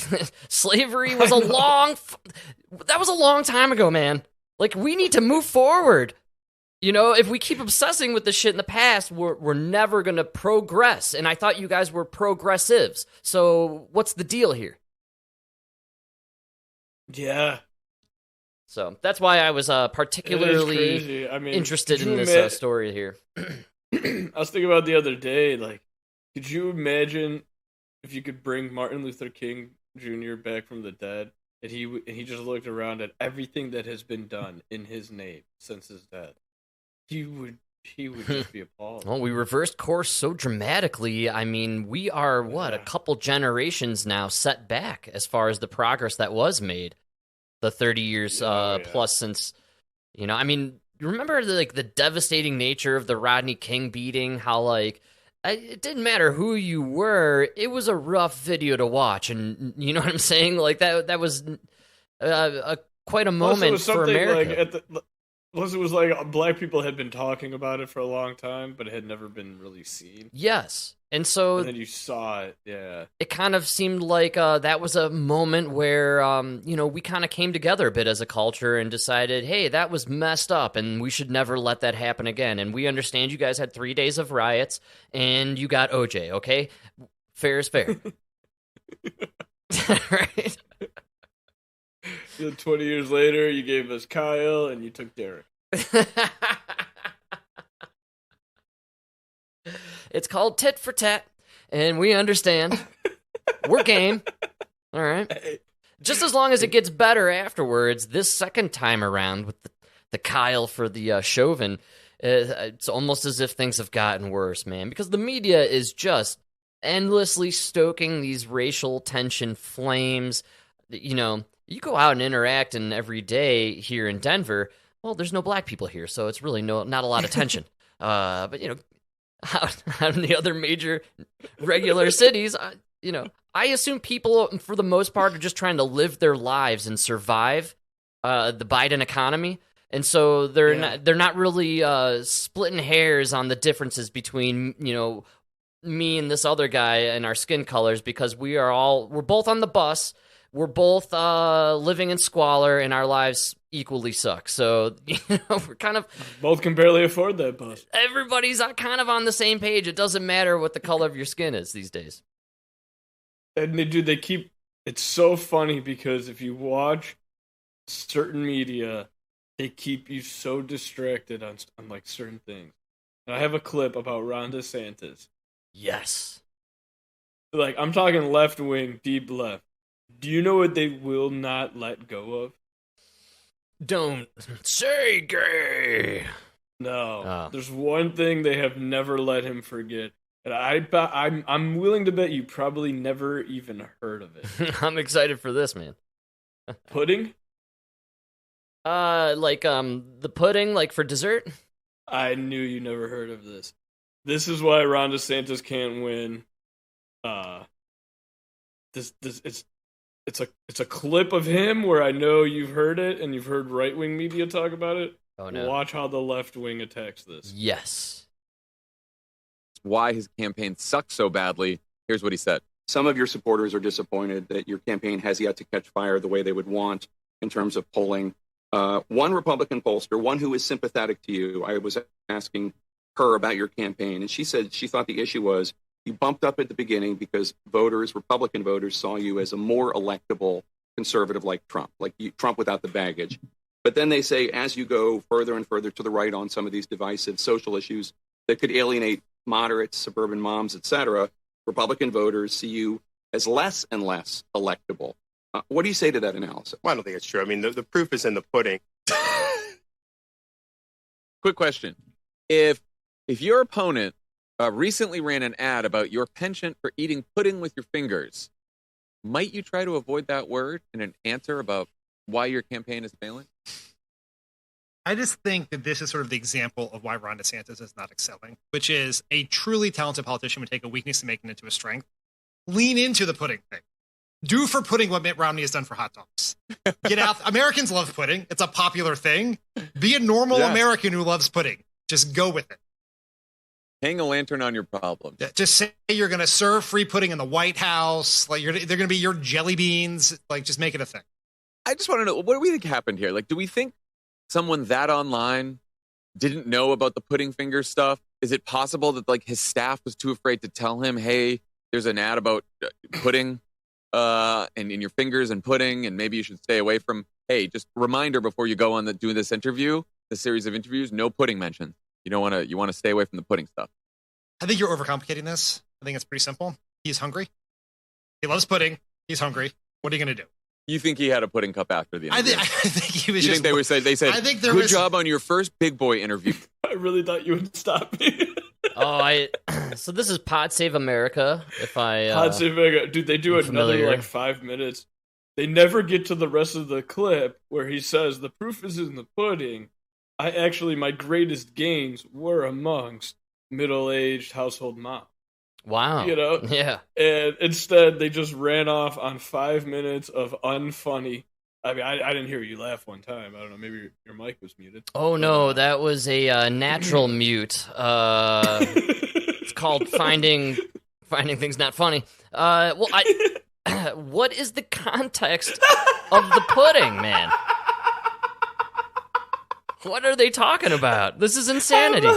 S1: slavery was that was a long time ago, man. Like, we need to move forward. You know, if we keep obsessing with this shit in the past, we're never going to progress. And I thought you guys were progressives. So what's the deal here?
S2: Yeah.
S1: So that's why I was particularly interested in this story here.
S2: I was thinking about the other day, like, could you imagine if you could bring Martin Luther King Jr. back from the dead, and he just looked around at everything that has been done in his name since his death? He would just be appalled.
S1: Well, we reversed course so dramatically. I mean, we are, a couple generations now set back as far as the progress that was made. The 30 years plus since, you know, I mean, remember the devastating nature of the Rodney King beating, how, like, it didn't matter who you were, it was a rough video to watch, and you know what I'm saying? Like, that was quite a moment for America.
S2: Plus, it was like black people had been talking about it for a long time, but it had never been really seen.
S1: Yes. And
S2: then you saw it, yeah.
S1: It kind of seemed like that was a moment where, you know, we kind of came together a bit as a culture and decided, hey, that was messed up, and we should never let that happen again. And we understand you guys had 3 days of riots, and you got OJ, okay? Fair is fair. Right?
S2: 20 years later, you gave us Kyle, and you took Derek.
S1: It's called tit for tat, and we understand. We're game. All right. Just as long as it gets better afterwards, this second time around with the Kyle for the Chauvin, it's almost as if things have gotten worse, man, because the media is just endlessly stoking these racial tension flames. You know, you go out and interact in every day here in Denver, well, there's no black people here, so it's really not a lot of tension. But, you know, out in the other major regular cities, you know, I assume people, for the most part, are just trying to live their lives and survive the Biden economy. And so they're not really splitting hairs on the differences between, you know, me and this other guy and our skin colors, because we're both on the bus. We're both living in squalor, and our lives equally suck. So, you know, we're kind of...
S2: Both can barely afford that bus.
S1: Everybody's kind of on the same page. It doesn't matter what the color of your skin is these days.
S2: And they keep... It's so funny because if you watch certain media, they keep you so distracted on like, certain things. And I have a clip about Ron DeSantis.
S1: Yes.
S2: Like, I'm talking left-wing, deep left. Do you know what they will not let go of?
S1: Don't say gay.
S2: No. There's one thing they have never let him forget. And I'm willing to bet you probably never even heard of it.
S1: I'm excited for this, man.
S2: Pudding?
S1: The pudding, like for dessert?
S2: I knew you never heard of this. This is why Ron DeSantis can't win. It's a clip of him where I know you've heard it and you've heard right-wing media talk about it.
S1: Oh, no.
S2: Watch how the left wing attacks this.
S1: Yes.
S15: Why his campaign sucked so badly. Here's what he said. Some of your supporters are disappointed that your campaign has yet to catch fire the way they would want in terms of polling. One Republican pollster, one who is sympathetic to you, I was asking her about your campaign, and she said she thought the issue was you bumped up at the beginning because Republican voters, saw you as a more electable conservative like Trump, Trump without the baggage. But then they say as you go further and further to the right on some of these divisive social issues that could alienate moderates, suburban moms, etc., Republican voters see you as less and less electable. What do you say to that analysis?
S16: Well, I don't think it's true. I mean, the proof is in the pudding.
S15: Quick question. If your opponent recently ran an ad about your penchant for eating pudding with your fingers, might you try to avoid that word in an answer about why your campaign is failing?
S17: I just think that this is sort of the example of why Ron DeSantis is not excelling, which is a truly talented politician would take a weakness and make it into a strength. Lean into the pudding thing. Do for pudding what Mitt Romney has done for hot dogs. Get out. Americans love pudding. It's a popular thing. Be a normal American who loves pudding. Just go with it.
S15: Hang a lantern on your problem.
S17: Just say you're going to serve free pudding in the White House. Like they're going to be your jelly beans. Like just make it a thing.
S15: I just want to know, what do we think happened here? Like, do we think someone that online didn't know about the pudding finger stuff? Is it possible that like his staff was too afraid to tell him, hey, there's an ad about pudding and in your fingers and pudding, and maybe you should stay away from, hey, just reminder before you go on doing this interview, the series of interviews, no pudding mentioned. You want to stay away from the pudding stuff.
S17: I think you're overcomplicating this. I think it's pretty simple. He's hungry. He loves pudding. He's hungry. What are you going to do?
S15: You think he had a pudding cup after the interview?
S17: I think he was.
S15: You
S17: just,
S15: think they said,
S17: I think
S15: good job on your first big boy interview.
S2: I really thought you would stop me.
S1: So this is Pod Save America.
S2: Pod Save America, dude, they do another like 5 minutes. They never get to the rest of the clip where he says the proof is in the pudding. My greatest gains were amongst middle-aged household moms.
S1: Wow.
S2: You know?
S1: Yeah.
S2: And instead, they just ran off on 5 minutes of unfunny. I mean, I didn't hear you laugh one time. I don't know. Maybe your mic was muted.
S1: Oh, no. That was a natural mute. It's called finding things not funny. What is the context of the pudding, man? What are they talking about? This is insanity.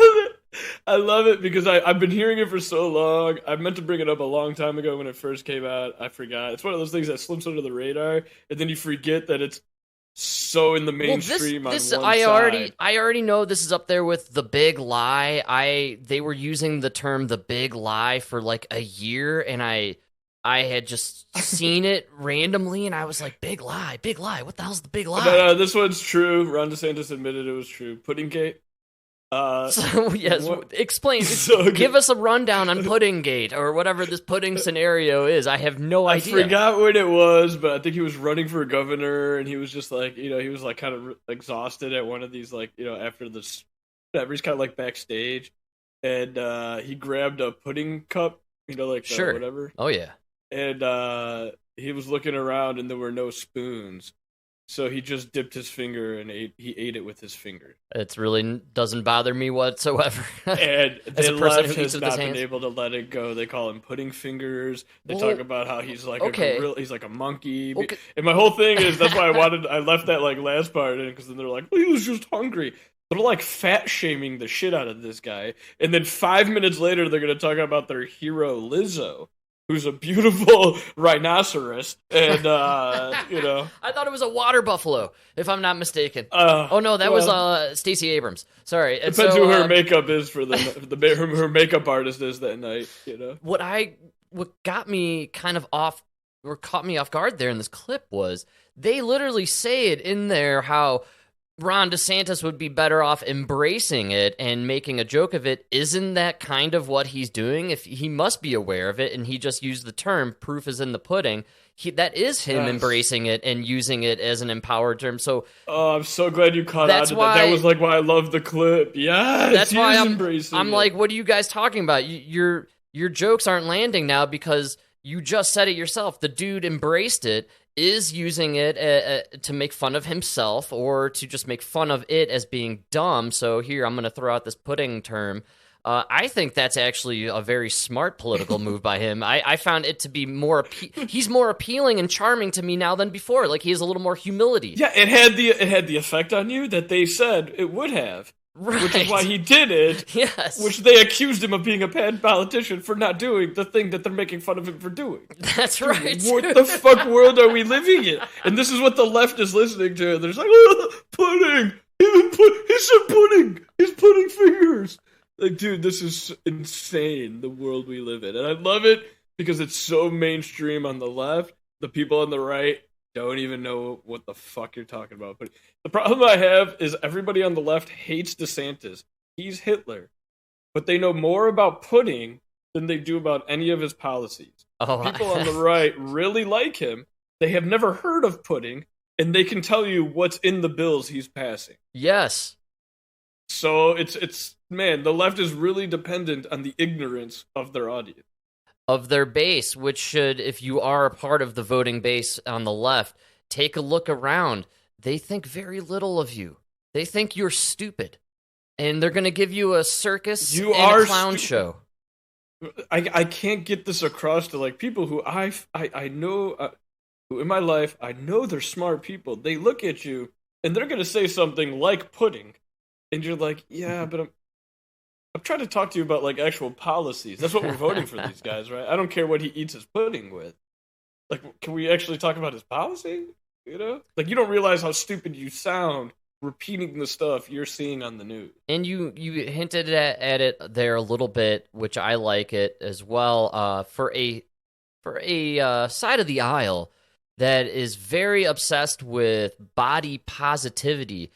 S2: I love it because I've been hearing it for so long. I meant to bring it up a long time ago when it first came out. I forgot. It's one of those things that slips under the radar, and then you forget that it's so in the mainstream on one side.
S1: I already know this is up there with the big lie. They were using the term the big lie for like a year, and I had just seen it randomly, and I was like, big lie. What the hell's the big lie?
S2: No, this one's true. Ron DeSantis admitted it was true. Puddinggate.
S1: So yes, explain. Give us a rundown on Puddinggate or whatever this pudding scenario is. I have no idea.
S2: I forgot what it was, but I think he was running for governor, and he was just like, he was like kind of exhausted at one of these, like, after this, whatever. He's kind of like backstage, and he grabbed a pudding cup,
S1: sure,
S2: whatever.
S1: Oh yeah,
S2: and he was looking around, and there were no spoons. So he just dipped his finger and ate it with his finger.
S1: It really doesn't bother me whatsoever.
S2: And the left has not been able to let it go. They call him pudding fingers. They talk about how he's like a gorilla, he's like a monkey. Okay. And my whole thing is that's why I left that like last part in, because then they're like, well, he was just hungry. They're like fat shaming the shit out of this guy. And then 5 minutes later, they're going to talk about their hero Lizzo, who's a beautiful rhinoceros, and
S1: I thought it was a water buffalo, if I'm not mistaken. That was Stacey Abrams. Sorry,
S2: depends who her makeup is for her makeup artist is that night.
S1: What got me kind of off, or caught me off guard there in this clip was they literally say it in there how Ron DeSantis would be better off embracing it and making a joke of it. Isn't that kind of what he's doing? If he must be aware of it, and he just used the term "proof is in the pudding." That is him embracing it and using it as an empowered term. So,
S2: I'm so glad you caught on to that. That was like why I love the clip. Yes,
S1: that's why
S2: I'm
S1: like, what are you guys talking about? Your jokes aren't landing now because you just said it yourself. The dude embraced it. Is using it to make fun of himself or to just make fun of it as being dumb. So here, I'm going to throw out this pudding term. I think that's actually a very smart political move by him. I found it to be he's more appealing and charming to me now than before. Like, he has a little more humility.
S2: Yeah, it had the effect on you that they said it would have. Right. Which is why he did it.
S1: Yes.
S2: Which they accused him of being a bad politician for not doing the thing that they're making fun of him for doing.
S1: That's right.
S2: What the fuck world are we living in? And this is what the left is listening to. They're just like, oh, pudding. He said pudding. He's pudding fingers. Like, dude, this is insane, the world we live in. And I love it because it's so mainstream on the left. The people on the right don't even know what the fuck you're talking about. But the problem I have is everybody on the left hates DeSantis. He's Hitler. But they know more about pudding than they do about any of his policies. People on the right really like him. They have never heard of pudding, and they can tell you what's in the bills he's passing.
S1: Yes.
S2: So it's man, the left is really dependent on the ignorance of their audience.
S1: Of their base, which should, if you are a part of the voting base on the left, take a look around. They think very little of you. They think you're stupid. And they're going to give you a circus and a clown show.
S2: I can't get this across to like people who I know who in my life, I know they're smart people. They look at you and they're going to say something like pudding. And you're like, yeah, but I'm trying to talk to you about like actual policies. That's what we're voting for these guys, right? I don't care what he eats his pudding with. Like, can we actually talk about his policy? You know? Like, you don't realize how stupid you sound repeating the stuff you're seeing on the news.
S1: And you hinted at it there a little bit, which I like it as well. For a side of the aisle that is very obsessed with body positivity,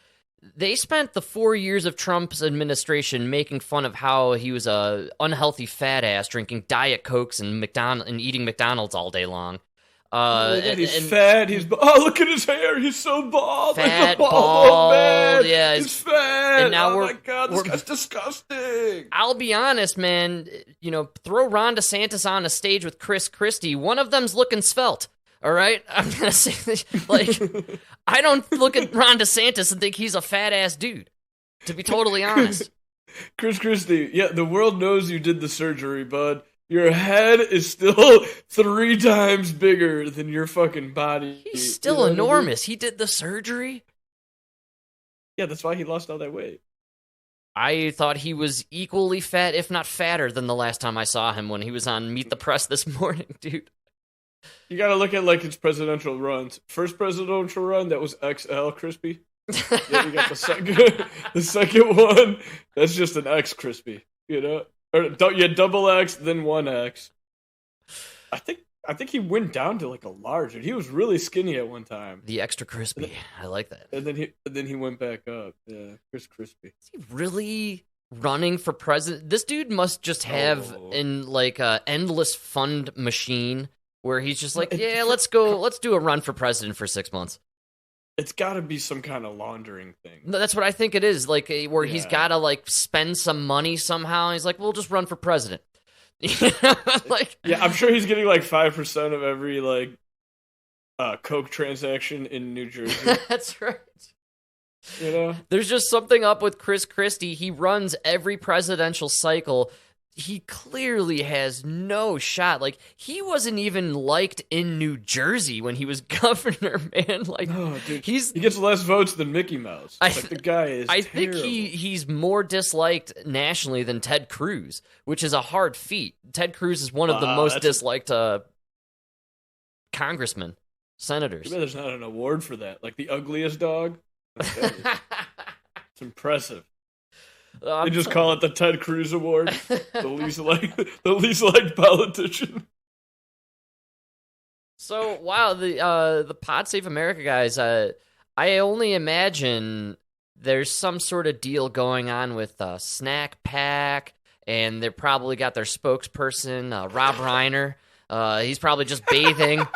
S1: they spent the 4 years of Trump's administration making fun of how he was a unhealthy fat ass drinking Diet Cokes and eating McDonald's all day long.
S2: He's fat. Look at his hair. He's so bald.
S1: Fat,
S2: like
S1: bald.
S2: Man.
S1: Yeah,
S2: he's fat.
S1: And now
S2: my God, this guy's disgusting.
S1: I'll be honest, man. Throw Ron DeSantis on a stage with Chris Christie. One of them's looking svelte. All right, I'm gonna say this, I don't look at Ron DeSantis and think he's a fat ass dude. To be totally honest,
S2: Chris Christie. Yeah, the world knows you did the surgery, bud. Your head is still 3 times bigger than your fucking body.
S1: He's still enormous. He did the surgery.
S2: Yeah, that's why he lost all that weight.
S1: I thought he was equally fat, if not fatter, than the last time I saw him when he was on Meet the Press this morning, dude.
S2: You gotta look at like his presidential runs. First presidential run, that was XL crispy. Yeah, you got the second one. That's just an X crispy, Or double X, then 1X. I think he went down to like a large. He was really skinny at one time.
S1: The extra crispy, I like that.
S2: And then he went back up. Yeah, Chris Crispy.
S1: Is he really running for president? This dude must just have in like a endless fund machine. Where he's just like, yeah, let's do a run for president for 6 months.
S2: It's got to be some kind of laundering thing.
S1: No, that's what I think it is. Like, where he's got to like spend some money somehow. He's like, we'll just run for president.
S2: I'm sure he's getting like 5% of every like Coke transaction in New Jersey.
S1: That's right. There's just something up with Chris Christie. He runs every presidential cycle. He clearly has no shot. Like, he wasn't even liked in New Jersey when he was governor, man. Like,
S2: no, dude, he gets less votes than Mickey Mouse. The guy is
S1: I think he's more disliked nationally than Ted Cruz, which is a hard feat. Ted Cruz is one of the most disliked congressmen, senators.
S2: Too bad there's not an award for that. Like, the ugliest dog? It's impressive. They just call it the Ted Cruz Award. the least liked politician.
S1: So wow, the Pod Save America guys. I only imagine there's some sort of deal going on with Snack Pack, and they probably got their spokesperson Rob Reiner. He's probably just bathing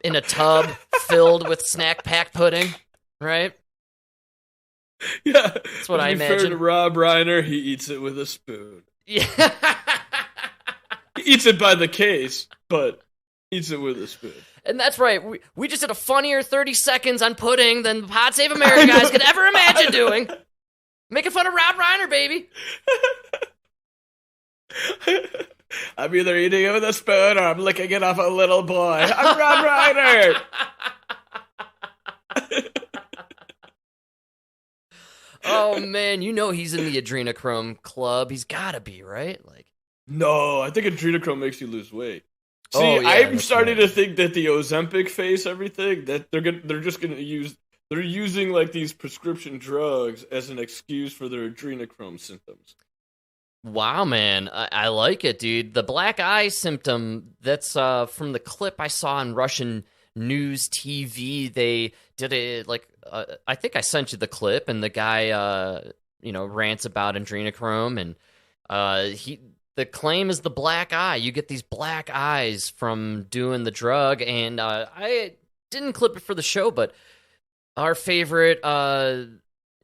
S1: in a tub filled with Snack Pack pudding, right?
S2: Yeah,
S1: that's what I imagine.
S2: Fair to Rob Reiner, he eats it with a spoon.
S1: Yeah,
S2: he eats it by the case, but eats it with a spoon.
S1: And that's right. We just did a funnier 30 seconds on pudding than the Pod Save America guys could ever imagine doing. Making fun of Rob Reiner, baby.
S2: I'm either eating it with a spoon or I'm licking it off a little boy. I'm Rob Reiner.
S1: Oh man, he's in the adrenochrome club. He's gotta be, right? Like,
S2: no, I think adrenochrome makes you lose weight. See, I'm starting to think that the Ozempic face everything that they're using like these prescription drugs as an excuse for their adrenochrome symptoms.
S1: Wow, man, I like it, dude. The black eye symptom, that's from the clip I saw in Russian news TV. They did it like I think I sent you the clip, and the guy rants about adrenochrome, and the claim is the black eye. You get these black eyes from doing the drug, and I didn't clip it for the show, but our favorite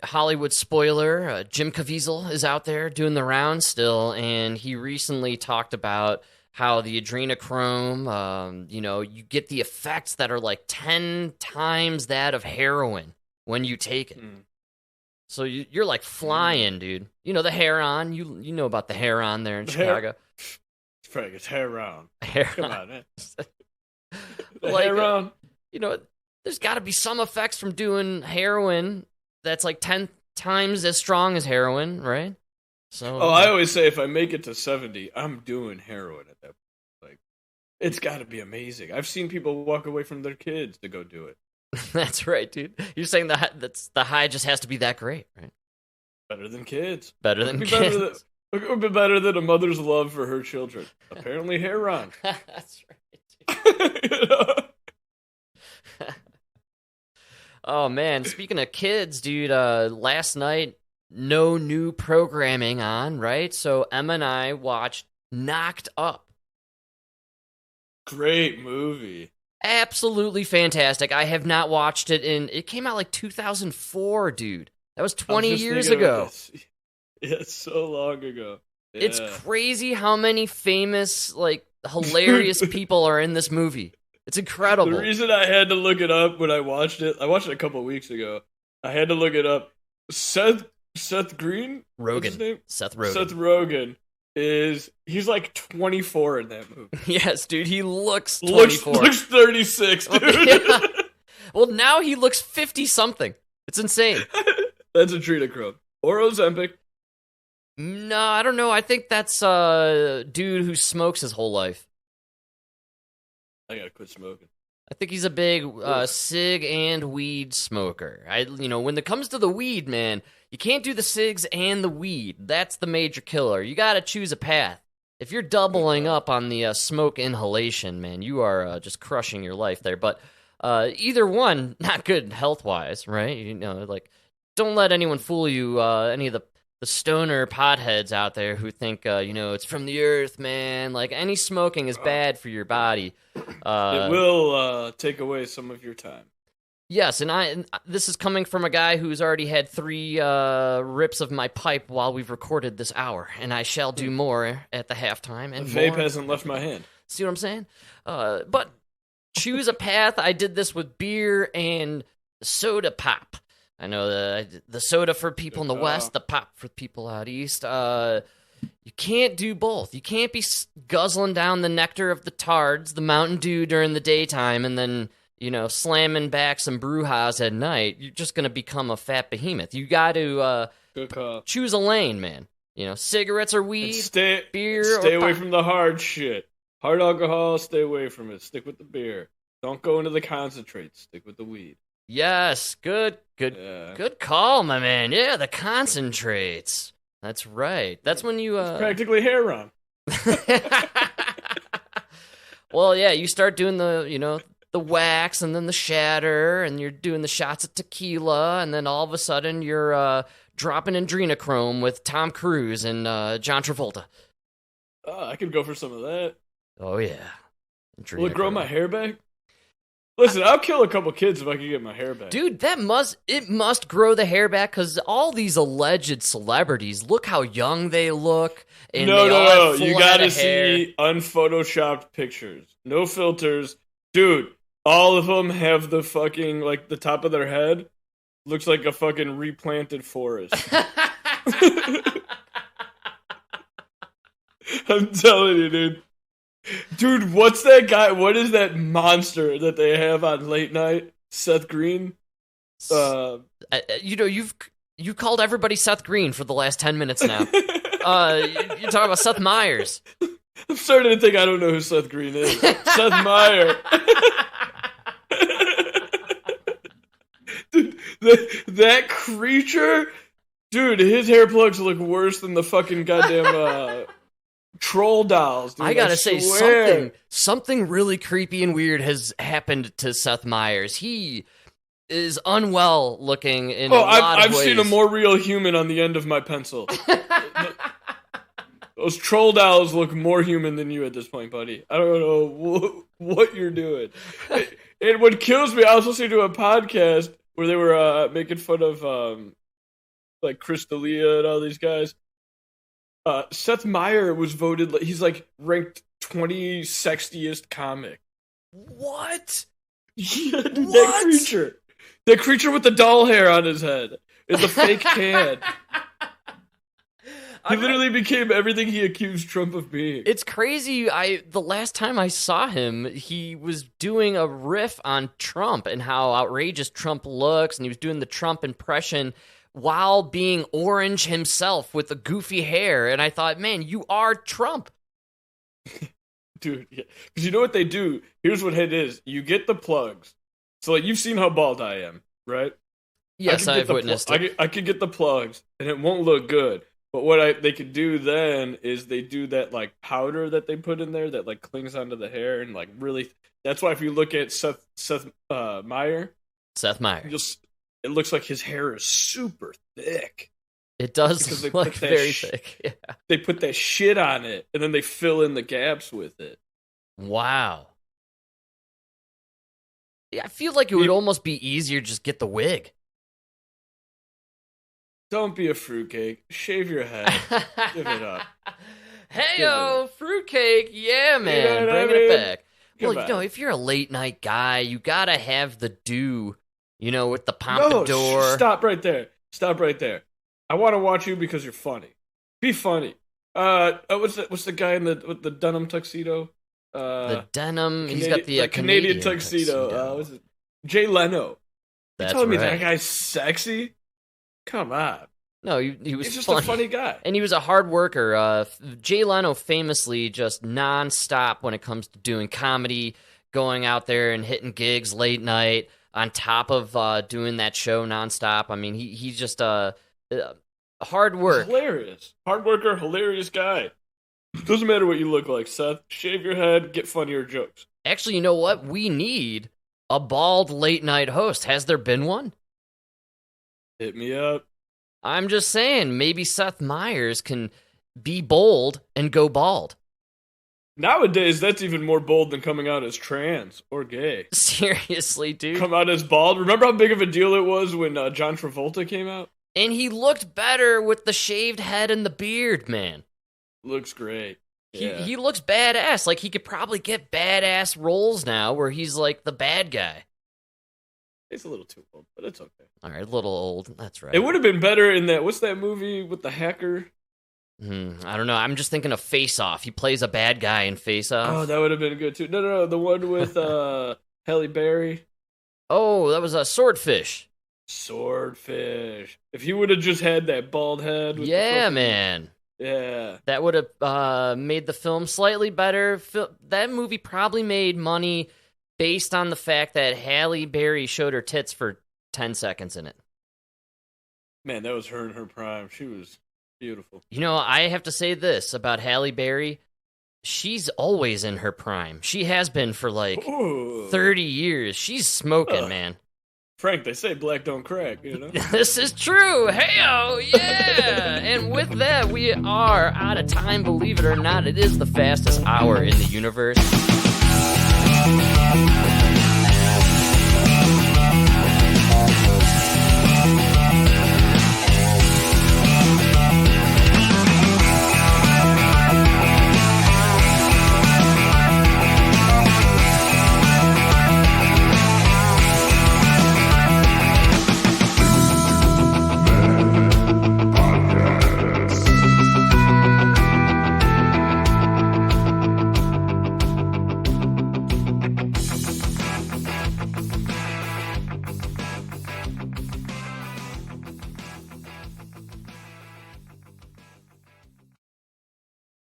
S1: Hollywood spoiler, Jim Caviezel, is out there doing the rounds still, and he recently talked about how the adrenochrome, you get the effects that are like 10 times that of heroin when you take it. So you're like flying, dude. You know the heron. You know about the heron there in Chicago.
S2: Frank, it's heron.
S1: Heron.
S2: Come on, man.
S1: Like,
S2: heron.
S1: There's got to be some effects from doing heroin that's like 10 times as strong as heroin, right? So.
S2: I always say if I make it to 70, I'm doing heroin at that point. Like, it's got to be amazing. I've seen people walk away from their kids to go do it.
S1: That's right, dude. You're saying the high just has to be that great, right?
S2: Better than kids.
S1: Better than kids.
S2: It would be better than a mother's love for her children. Apparently, heron.
S1: That's right. Oh man, speaking of kids, dude, last night no new programming on, right? So Emma and I watched Knocked Up.
S2: Great movie.
S1: Absolutely fantastic. I have not watched it it came out like 2004, dude. That was 20 years ago.
S2: Yeah, it's so long ago. Yeah.
S1: It's crazy how many famous, like, hilarious people are in this movie. It's incredible.
S2: The reason I had to look it up when I watched it a couple weeks ago. I had to look it up. Seth Green?
S1: Rogen.
S2: What's his name?
S1: Seth Rogen.
S2: Seth Rogen he's like 24 in that movie.
S1: Yes, dude, he looks 24.
S2: Looks 36, dude.
S1: Yeah. Well, now he looks 50-something. It's insane.
S2: That's adrenochrome. Or Ozempic.
S1: No, I don't know. I think that's a dude who smokes his whole life.
S2: I gotta quit smoking.
S1: I think he's a big cig and weed smoker. When it comes to the weed, man, you can't do the cigs and the weed. That's the major killer. You gotta choose a path. If you're doubling up on the smoke inhalation, man, you are just crushing your life there. But either one, not good health-wise, right? Don't let anyone fool you. Any of the stoner potheads out there who think, it's from the earth, man. Like, any smoking is bad for your body.
S2: It will take away some of your time.
S1: Yes, and this is coming from a guy who's already had 3 rips of my pipe while we've recorded this hour, and I shall do more at the halftime. And
S2: the vape hasn't left my hand.
S1: See what I'm saying? But choose a path. I did this with beer and soda pop. I know the soda for people in the West, the pop for people out East. You can't do both. You can't be guzzling down the nectar of the tards, the Mountain Dew during the daytime, and then, slamming back some Brujas at night. You're just going to become a fat behemoth. You got to choose a lane, man. Cigarettes or weed, beer
S2: Stay
S1: or
S2: away
S1: pop.
S2: from the hard shit. Hard alcohol, stay away from it. Stick with the beer. Don't go into the concentrates. Stick with the weed.
S1: Yes, good call, my man. Yeah, the concentrates. That's right. That's when you
S2: It's practically heroin.
S1: Well, yeah, you start doing the wax and then the shatter, and you're doing the shots of tequila, and then all of a sudden you're dropping adrenochrome with Tom Cruise and John Travolta.
S2: I could go for some of that.
S1: Oh yeah.
S2: Will it grow my hair back? Listen, I'll kill a couple kids if I can get my hair back.
S1: Dude, it must grow the hair back, because all these alleged celebrities, look how young they look. And
S2: No. You gotta see unphotoshopped pictures. No filters. Dude, all of them have the fucking, the top of their head looks like a fucking replanted forest. I'm telling you, dude. Dude, what's that guy? What is that monster that they have on late night? Seth Green?
S1: You've called everybody Seth Green for the last 10 minutes now. You're talking about Seth Meyers.
S2: I'm starting to think I don't know who Seth Green is. Seth Meyers. Dude, that creature? Dude, his hair plugs look worse than the fucking goddamn troll dolls. Dude,
S1: I gotta say,
S2: swear.
S1: something really creepy and weird has happened to Seth Meyers. He is unwell looking in a lot of ways.
S2: I've seen a more real human on the end of my pencil. Those troll dolls look more human than you at this point, buddy. I don't know what you're doing. And what kills me, I was listening to a podcast where they were making fun of like Chris D'Elia and all these guys. Seth Meyers was voted, he's like ranked 20 sexiest comic.
S1: What?
S2: Yeah, dude, that creature with the doll hair on his head and the fake tan. He literally became everything he accused Trump of being.
S1: It's crazy. The last time I saw him, he was doing a riff on Trump and how outrageous Trump looks, and he was doing the Trump impression while being orange himself with the goofy hair. And I thought, man, you are Trump.
S2: Dude, yeah. Because you know what they do? Here's what it is. You get the plugs. So, like, you've seen how bald I am, right?
S1: Yes, I've witnessed it.
S2: I could get the plugs, and it won't look good. But what they could do then is they do that, like, powder that they put in there that, like, clings onto the hair and, like, really... That's why if you look at Seth Meyers...
S1: Seth Meyers.
S2: It looks like his hair is super thick.
S1: It does look very thick. Yeah.
S2: They put that shit on it, and then they fill in the gaps with it.
S1: Wow. Yeah, I feel like it would almost be easier to just get the wig.
S2: Don't be a fruitcake. Shave your head. Give it up.
S1: Hey-o, fruitcake. Yeah, man. Bringing it back. Well, you know, if you're a late night guy, you gotta have the do, you know, with the pompadour.
S2: No, stop right there. Stop right there. I want to watch you because you're funny. Be funny. What's the guy with the denim tuxedo?
S1: The denim. He's got the
S2: Canadian tuxedo. What's it? Jay Leno.
S1: That's
S2: You're telling me
S1: right.
S2: that guy's sexy? Come on.
S1: No, he was
S2: He's just
S1: funny.
S2: a funny guy.
S1: And he was a hard worker. Jay Leno famously just nonstop when it comes to doing comedy, going out there and hitting gigs late night on top of doing that show nonstop. I mean, he's just hard work.
S2: He's hilarious. Hard worker, hilarious guy. Doesn't matter what you look like, Seth. Shave your head, get funnier jokes.
S1: Actually, you know what? We need a bald late night host. Has there been one?
S2: Hit me up.
S1: I'm just saying, maybe Seth Meyers can be bold and go bald.
S2: Nowadays, that's even more bold than coming out as trans or gay.
S1: Seriously, dude.
S2: Come out as bald. Remember how big of a deal it was when John Travolta came out?
S1: And he looked better with the shaved head and the beard, man.
S2: Looks great. Yeah.
S1: He looks badass. Like, he could probably get badass roles now where he's like the bad guy.
S2: It's a little too old, but it's okay.
S1: All right, a little old. That's right.
S2: It would have been better in that. What's that movie with the hacker?
S1: I don't know. I'm just thinking of Face Off. He plays a bad guy in Face Off.
S2: Oh, that would have been good too. No. The one with Halle Berry.
S1: Oh, that was a Swordfish.
S2: Swordfish. If he would have just had that bald head. With
S1: man.
S2: Yeah.
S1: That would have made the film slightly better. That movie probably made money based on the fact that Halle Berry showed her tits for 10 seconds in it.
S2: Man, that was her in her prime. She was beautiful.
S1: You know, I have to say this about Halle Berry. She's always in her prime. She has been for like 30 years. She's smoking, man.
S2: Frank, they say black don't crack, you know?
S1: This is true. Hey-o, yeah. And with that, we are out of time. Believe it or not, it is the fastest hour in the universe.